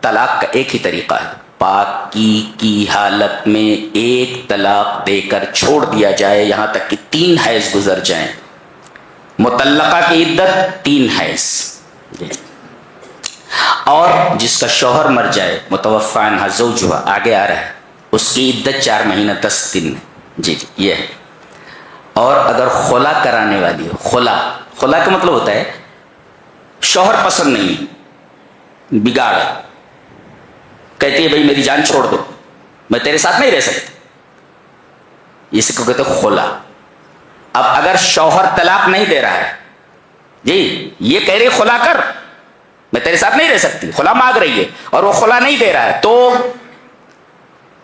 S2: طلاق کا ایک ہی طریقہ ہے، پاکی کی حالت میں 1 طلاق دے کر چھوڑ دیا جائے یہاں تک کہ 3 حیض گزر جائیں. مطلقہ کی عدت 3 حیض. اور جس کا شوہر مر جائے، متوفی عنہا زوجہا، آگے آ رہا ہے، اس کی عدت 4 مہینہ 10 دن. جی یہ ہے. اور اگر خلا کرانے والی ہو، خلا کا مطلب ہوتا ہے شوہر پسند نہیں، بگاڑ کہتی ہے بھائی میری جان چھوڑ دو, میں تیرے ساتھ نہیں رہ سکتی, اس کو کہتے خلا. اب اگر شوہر طلاق نہیں دے رہا ہے, جی یہ کہہ رہی خلا کر, میں تیرے ساتھ نہیں رہ سکتی, خلا مانگ رہی ہے, اور وہ خلا نہیں دے رہا ہے, تو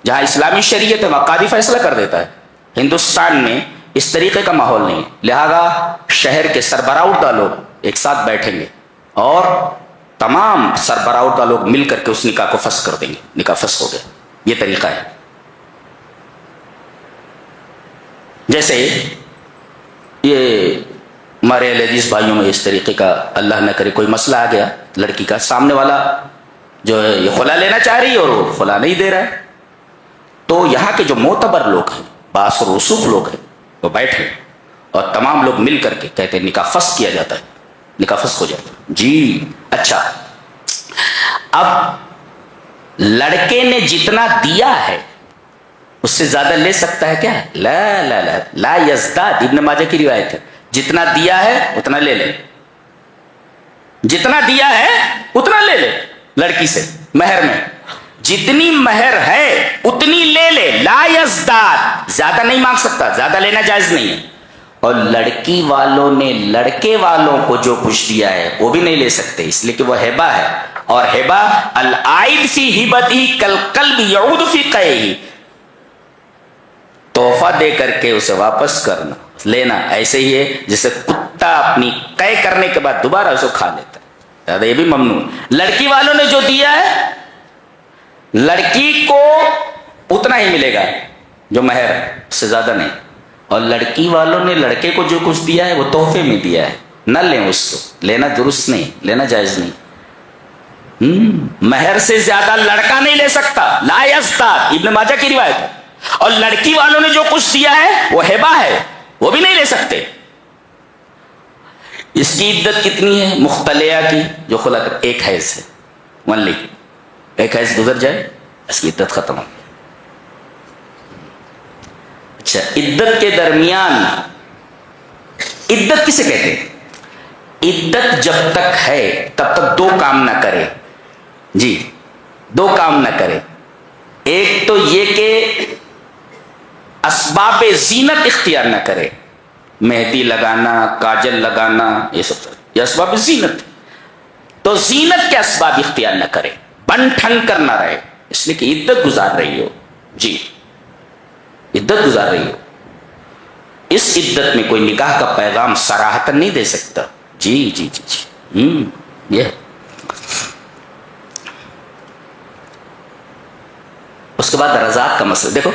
S2: جہاں اسلامی شریعت ہے وہاں قاضی فیصلہ کر دیتا ہے. ہندوستان میں اس طریقے کا ماحول نہیں ہے, لہذا شہر کے سربراہ لوگ ایک ساتھ بیٹھیں گے اور تمام سربراہ لوگ مل کر کے اس نکاح کو فسخ کر دیں گے, نکاح فسخ ہو گیا. یہ طریقہ ہے. جیسے یہ ہمارے اہل حدیث بھائیوں میں اس طریقے کا اللہ نہ کرے کوئی مسئلہ آ گیا لڑکی کا, سامنے والا جو ہے یہ خلا لینا چاہ رہی ہے اور وہ خلا نہیں دے رہا ہے, تو یہاں کے جو معتبر لوگ ہیں, باس اور رسوخ لوگ ہیں, وہ بیٹھے اور تمام لوگ مل کر کے کہتے ہیں نکاح فسخ کیا جاتا ہے, نکاح فسخ ہو جاتا ہے. جی اچھا, اب لڑکے نے جتنا دیا ہے اس سے زیادہ لے سکتا ہے کیا؟ لا لا لا لا یزداد, ابن ماجہ کی روایت ہے, جتنا دیا ہے اتنا لے لے, جتنا دیا ہے اتنا لے لے. لڑکی سے مہر میں جتنی مہر ہے اتنی لے لے, لا یزداد, زیادہ نہیں مانگ سکتا, زیادہ لینا جائز نہیں ہے. اور لڑکی والوں نے لڑکے والوں کو جو کچھ دیا ہے وہ بھی نہیں لے سکتے, اس لیے کہ وہ ہبہ ہے, اور ہبہ العائد فی ہبتہ کالقلب یعود فی قیہ, تحفہ دے کر کے اسے واپس کرنا لینا ایسے ہی ہے جیسے کتا اپنی قے کرنے کے بعد دوبارہ اسے کھا لیتا ہے, یہ بھی ممنوع. لڑکی والوں نے جو دیا ہے لڑکی کو اتنا ہی ملے گا جو مہر ہے, اس سے زیادہ نہیں. اور لڑکی والوں نے لڑکے کو جو کچھ دیا ہے وہ تحفے میں دیا ہے, نہ لیں اس کو, لینا درست نہیں, لینا جائز نہیں. مہر سے زیادہ لڑکا نہیں لے سکتا, لا یزداد, ابن ماجہ کی روایت ہے. اور لڑکی والوں نے جو کچھ دیا ہے وہ ہبہ ہے, وہ بھی نہیں لے سکتے. اس کی عدت کتنی ہے مختلعہ کی, جو خلا کر ایک حیض ہے, ونلی ایک حیض گزر جائے اس کی عدت ختم ہو گئی. اچھا, عدت کے درمیان, عدت کسے کہتے ہیں؟ عدت جب تک ہے تب تک دو کام نہ کرے, جی دو کام نہ کرے. ایک تو یہ کہ اسباب زینت اختیار نہ کرے, مہندی لگانا, کاجل لگانا, یہ سب یہ اسباب زینت, تو زینت کے اسباب اختیار نہ کرے, بن ٹھن کر نہ رہے, اس لیے کہ عدت گزار رہی ہو. جی عدت گزار رہی ہو, اس عدت میں کوئی نکاح کا پیغام صراحتاً نہیں دے سکتا. جی جی جی جی یہ اس کے بعد رضاعت کا مسئلہ دیکھو,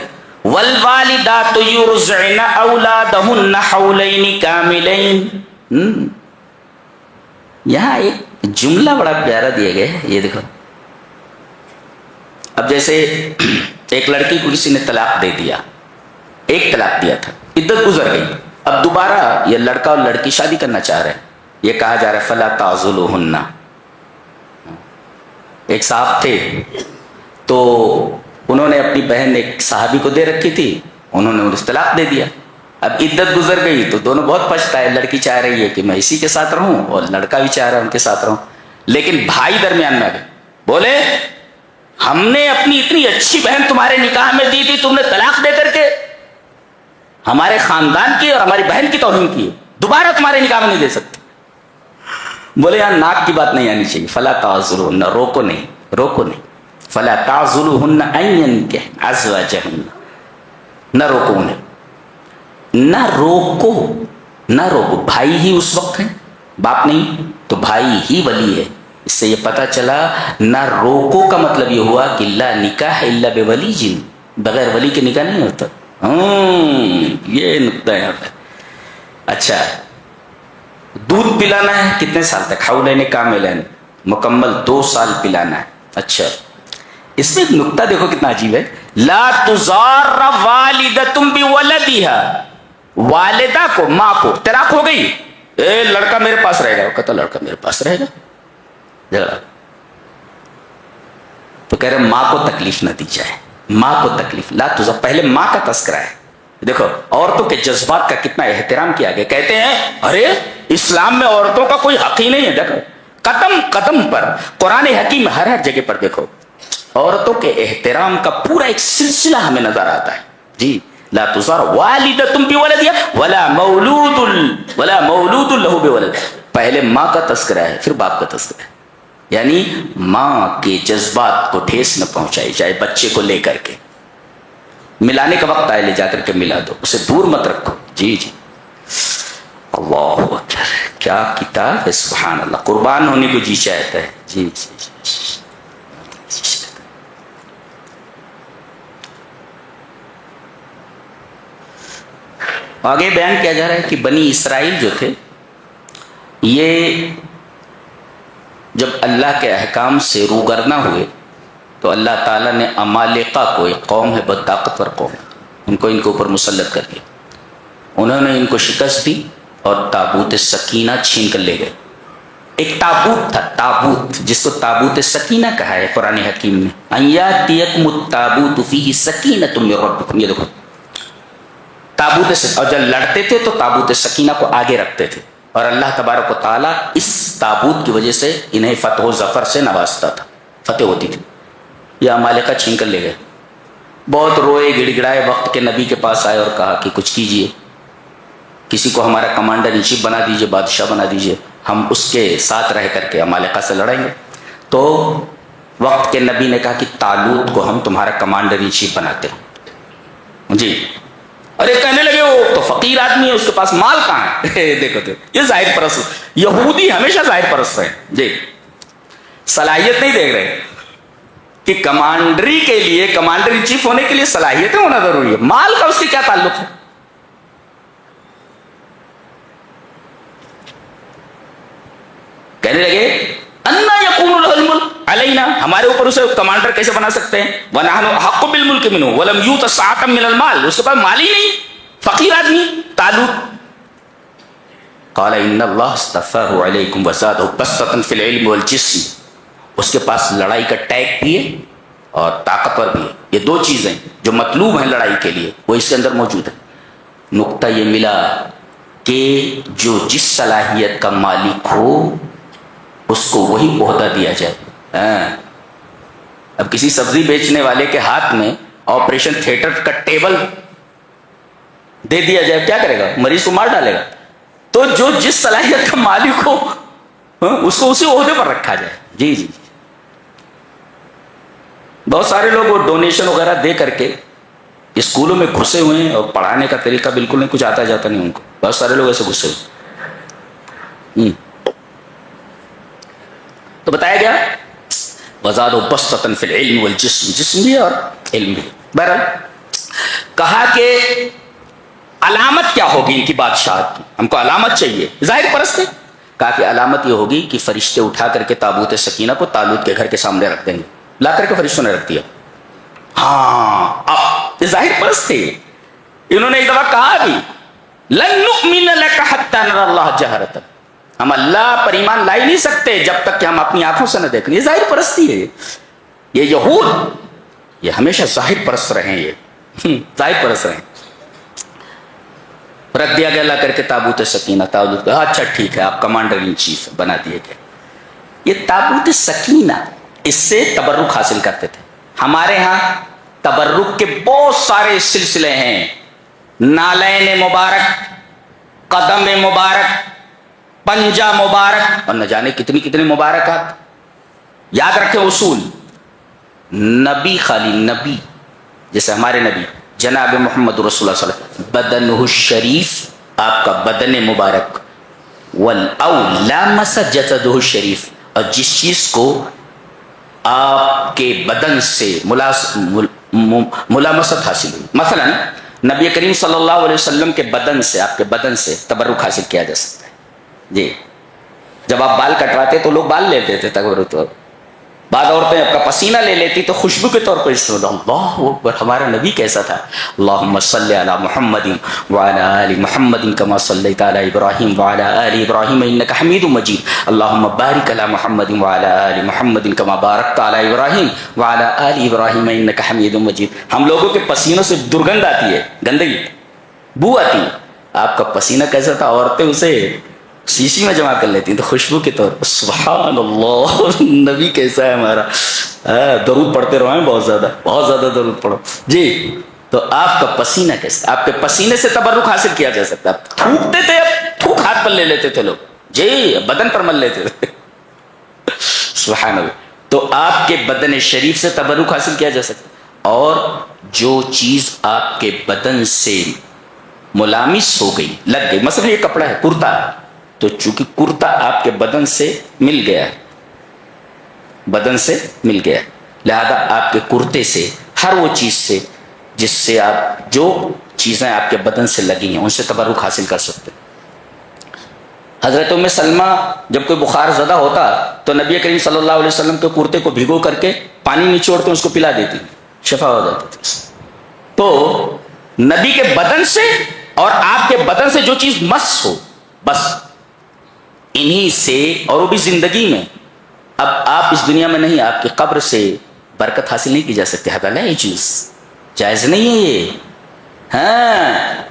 S2: والوالدات یرضعن اولادہن حولین کاملین. یہاں ایک جملہ بڑا پیارا دیا گیا ہے, یہ دیکھو. اب جیسے ایک لڑکی کو کسی نے طلاق دے دیا, ایک طلاق دیا تھا, عدت گزر گئی, اب دوبارہ یہ لڑکا اور لڑکی شادی کرنا چاہ رہے ہیں, یہ کہا جا رہا ہے فلا تعضلوہن. ایک صاحب تھے تو انہوں نے اپنی بہن ایک صحابی کو دے رکھی تھی, انہوں نے انہیں طلاق دے دیا. اب عدت گزر گئی تو دونوں بہت پچھتائے, لڑکی چاہ رہی ہے کہ میں اسی کے ساتھ رہوں اور لڑکا بھی چاہ رہا ہے ان کے ساتھ رہوں, لیکن بھائی درمیان میں آ گئے, بولے ہم نے اپنی اتنی اچھی بہن تمہارے نکاح میں دی تھی, تم نے طلاق دے کر کے ہمارے خاندان کی اور ہماری بہن کی توہین کی, دوبارہ تمہارے نکاح میں نہیں دے سکتے. بولے یہاں ناک کی بات نہیں آنی چاہیے, فلا تعذروہن, روکو نہیں, روکو نہیں, فلا تعذروہن ان ینکحن ازواجہن, نہ روکو انہیں, نہ روکو, نہ روکو. بھائی ہی اس وقت ہے, باپ نہیں تو بھائی ہی ولی ہے. اس سے یہ پتہ چلا نہ روکو کا مطلب یہ ہوا کہ لا نکاح الا بولی جن, بغیر ولی کے نکاح نہیں ہوتا. یہ نقطہ یہاں پہ. اچھا, دودھ پلانا ہے کتنے سال تک؟ حولین کاملین, مکمل 2 سال پلانا ہے. اچھا, اس میں ایک نقطہ دیکھو کتنا عجیب ہے, لا تضار والدۃ بولدہا, والدہ کو, ماں کو طلاق ہو گئی, اے لڑکا میرے پاس رہے گا, وہ کہتا لڑکا میرے پاس رہے گا, جھگڑا. تو کہہ رہے ماں کو تکلیف نہ دی جائے, ماں کو تکلیف, لا تضار, پہلے ماں کا تذکرہ ہے. دیکھو عورتوں کے جذبات کا کتنا احترام کیا گیا. کہتے ہیں ارے اسلام میں عورتوں کا کوئی حق ہی نہیں ہے. دیکھو قدم قدم پر قرآن حکیم ہر جگہ پر دیکھو عورتوں کے احترام کا پورا ایک سلسلہ ہمیں نظر آتا ہے. جی لا تزار والدۃ بولدها ولا مولود له بولد. پہلے ماں کا تذکرہ ہے پھر باپ کا تذکرہ ہے. یعنی ماں کے جذبات کو ٹھیس نہ پہنچائی جائے. بچے کو لے کر کے ملانے کا وقت آئے لے جا کر کے ملا دو, اسے دور مت رکھو. جی جی اللہ اکبر, کیا کتاب ہے سبحان اللہ. قربان ہونے کو جی چاہتا ہے. جی جی جی آگے بیان کیا جا رہا ہے کہ بنی اسرائیل جو تھے یہ جب اللہ کے احکام سے روگرداں ہوئے تو اللہ تعالیٰ نے عمالقہ کو, ایک قوم ہے بہت طاقتور قوم, ان کو اوپر مسلط کر دیا. انہوں نے ان کو شکست دی اور تابوت سکینہ چھین کر لے گئے. ایک تابوت تھا, تابوت جس کو تابوت سکینہ کہا ہے قرآن حکیم میں. ان یاتیکم التابوت فیہ سکینۃ من ربکم. یہ دیکھو تابوت سے, اور جب لڑتے تھے تو تابوت سکینہ کو آگے رکھتے تھے اور اللہ تبارک و تعالیٰ اس تابوت کی وجہ سے انہیں فتح و ظفر سے نوازتا تھا, فتح ہوتی تھی. یہ عمالقہ چھین کر لے گئے. بہت روئے گڑ گڑائے, وقت کے نبی کے پاس آئے اور کہا کہ کچھ کیجئے, کسی کو ہمارا کمانڈر ان چیف بنا دیجئے, بادشاہ بنا دیجئے, ہم اس کے ساتھ رہ کر کے عمالقہ سے لڑیں گے. تو وقت کے نبی نے کہا کہ طالوت کو ہم تمہارا کمانڈر ان چیف بناتے ہیں. جی ارے کہنے لگے وہ تو فقیر آدمی ہے, اس کے پاس مال کہاں ہے. دیکھو یہ ظاہر پرست, یہودی ہمیشہ ظاہر پرست رہے. جی صلاحیت نہیں دیکھ رہے کہ کمانڈری کے لیے, کمانڈر ان چیف ہونے کے لیے صلاحیتیں ہونا ضروری ہے. مال کا اس کے کیا تعلق ہے. کہنے لگے انا یکون له الملک علینا, ہمارے اوپر اسے کمانڈر کیسے بنا سکتے ہیں. ونحن احق بالملک منه ولم یؤت سعۃ من المال, اس کے پاس مال ہی نہیں, فقیر آدمی طالوت. قال ان اللہ اصطفاہ علیکم وزادہ بسطۃ فی العلم والجسم. اس کے پاس لڑائی کا ٹیگ بھی ہے اور طاقتور بھی ہے. یہ دو چیزیں جو مطلوب ہیں لڑائی کے لیے وہ اس کے اندر موجود ہے. نقطہ یہ ملا کہ جو جس صلاحیت کا مالک ہو اس کو وہی عہدہ دیا جائے. اب کسی سبزی بیچنے والے کے ہاتھ میں آپریشن تھیٹر کا ٹیبل دے دیا جائے, کیا کرے گا, مریض کو مار ڈالے گا. تو جو جس صلاحیت کا مالک ہو اس کو اسی عہدے پر رکھا جائے. جی جی بہت سارے لوگ وہ ڈونیشن وغیرہ دے کر کے اسکولوں میں گھسے ہوئے ہیں اور پڑھانے کا طریقہ بالکل نہیں, کچھ آتا جاتا نہیں ان کو. بہت سارے لوگ ایسے گھسے ہوئے. تو بتایا گیا وزاد و بسطۃ فی العلم والجسم, جسم بھی اور علم بھی. بہرحال کہا کہ علامت کیا ہوگی ان کی بادشاہت کی, ہم کو علامت چاہیے. ظاہر پرست ہے. کہا کہ علامت یہ ہوگی کہ فرشتے اٹھا کر کے تابوت سکینہ کو طالوت کے گھر کے سامنے رکھ دیں گے. لا کر کے فرشتوں نے رکھ دیا. ہاں اب یہ ظاہر پرست تھے. انہوں نے ایک دفعہ کہا بھی لن نؤمن لک حتی نری اللہ جہرۃ, ہم اللہ پر ایمان لا ہی نہیں سکتے جب تک کہ ہم اپنی آنکھوں سے نہ دیکھیں. یہ ظاہر پرستی ہے. یہ یہود یہ ہمیشہ ظاہر پرست رہے, یہ ظاہر پرست رہے. رکھ دیا گیا لا کر کے تابوت سکینہ. تابوت کا اچھا ٹھیک ہے آپ کمانڈر ان چیف بنا دیے گئے. یہ تابوت سکینہ اس سے تبرک حاصل کرتے تھے. ہمارے ہاں تبرک کے بہت سارے سلسلے ہیں. نالین مبارک, قدم مبارک, پنجہ مبارک اور نہ جانے کتنی کتنی مبارکات. یاد رکھیں اصول. نبی خالی نبی جیسے ہمارے نبی جناب محمد رسول اللہ صلی اللہ علیہ وسلم بدنہ الشریف, آپ کا بدن مبارک, والاو لامس جسدہ الشریف, اور جس چیز کو آپ کے بدن سے ملامست حاصل ہوئی. مثلا نبی کریم صلی اللہ علیہ وسلم کے بدن سے, آپ کے بدن سے تبرک حاصل کیا جا سکتا ہے. جی جب آپ بال کٹواتے تو لوگ بال لیتے تھے تبرک. تو بعض عورتیں آپ کا پسینہ لے لیتی تو خوشبو کے طور پر استعمال. اللہ اکبر, ہمارا نبی کیسا تھا. اللہم صلی علی محمد وعلی آل محمد کما صلیت علی ابراہیم وعلی آل ابراہیم انک حمید مجید. اللہم بارک علی محمد وعلی آل محمد کما بارکت علی ابراہیم وعلی آل ابراہیم انک حمید مجید. ہم لوگوں کے پسینوں سے درگندھ آتی ہے, گندگی, بو آتی ہے. آپ کا پسینہ کیسا تھا, عورتیں اسے شیشی میں جمع کر لیتی ہیں تو خوشبو کے طور پر. سبحان اللہ, نبی کیسا ہے ہمارا. درود پڑھتے رہو ہیں بہت زیادہ درود پڑھو جی. تو آپ کا پسینہ کیسے, آپ کے پسینے سے تبرک حاصل کیا جا سکتا ہے. آپ تھوکتے تھے, اب تھوک ہاتھ پر لے لیتے تھے لوگ جی, بدن پر مل لیتے تھے. سبحان اللہ. تو آپ کے بدن شریف سے تبرک حاصل کیا جا سکتا ہے. اور جو چیز آپ کے بدن سے ملامس ہو گئی, لگ گئی, مثلا یہ کپڑا ہے کرتا, تو چونکہ کرتا آپ کے بدن سے مل گیا ہے, بدن سے مل گیا ہے, لہذا آپ کے کرتے سے, ہر وہ چیز سے جس سے آپ, جو چیزیں آپ کے بدن سے لگی ہیں ان سے تبرک حاصل کر سکتے ہیں. حضرت ام سلمہ جب کوئی بخار زدہ ہوتا تو نبی کریم صلی اللہ علیہ وسلم کے کرتے کو بھگو کر کے پانی نچوڑتے اس کو پلا دیتی, شفا ہو جاتی تھی. تو نبی کے بدن سے اور آپ کے بدن سے جو چیز مس ہو, بس انہی سے, اور وہ بھی زندگی میں. اب آپ اس دنیا میں نہیں, آپ کی قبر سے برکت حاصل نہیں کی جا سکتی. حلال ہے یہ چیز, جائز نہیں ہے یہ. ہاں,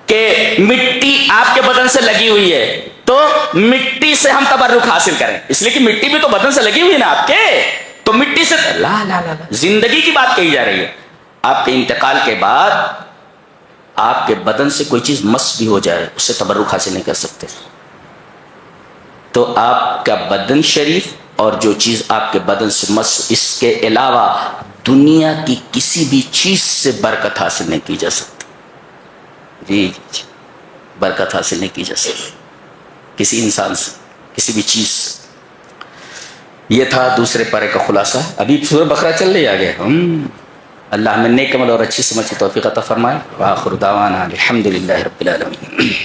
S2: کہ مٹی آپ کے بدن سے لگی ہوئی ہے تو مٹی سے ہم تبرک حاصل کریں, اس لیے کہ مٹی بھی تو بدن سے لگی ہوئی ہے نا آپ کے, تو مٹی سے لا لا لا, زندگی کی بات کہی جا رہی ہے. آپ کے انتقال کے بعد آپ کے بدن سے کوئی چیز مس بھی ہو جائے, اس سے تبرک حاصل نہیں کر سکتے. تو آپ کا بدن شریف اور جو چیز آپ کے بدن سے مس, اس کے علاوہ دنیا کی کسی بھی چیز سے برکت حاصل نہیں کی جا سکتی. جی جی, برکت حاصل نہیں کی جا سکتی کسی انسان سے, کسی بھی چیز سے. یہ تھا دوسرے پارے کا خلاصہ. ابھی سورہ بقرہ چل رہی آگے. اللہ ہمیں نیک عمل اور اچھی سمجھ کی توفیق عطا فرمائے. وآخر دعوانا الحمدللہ رب العالمین.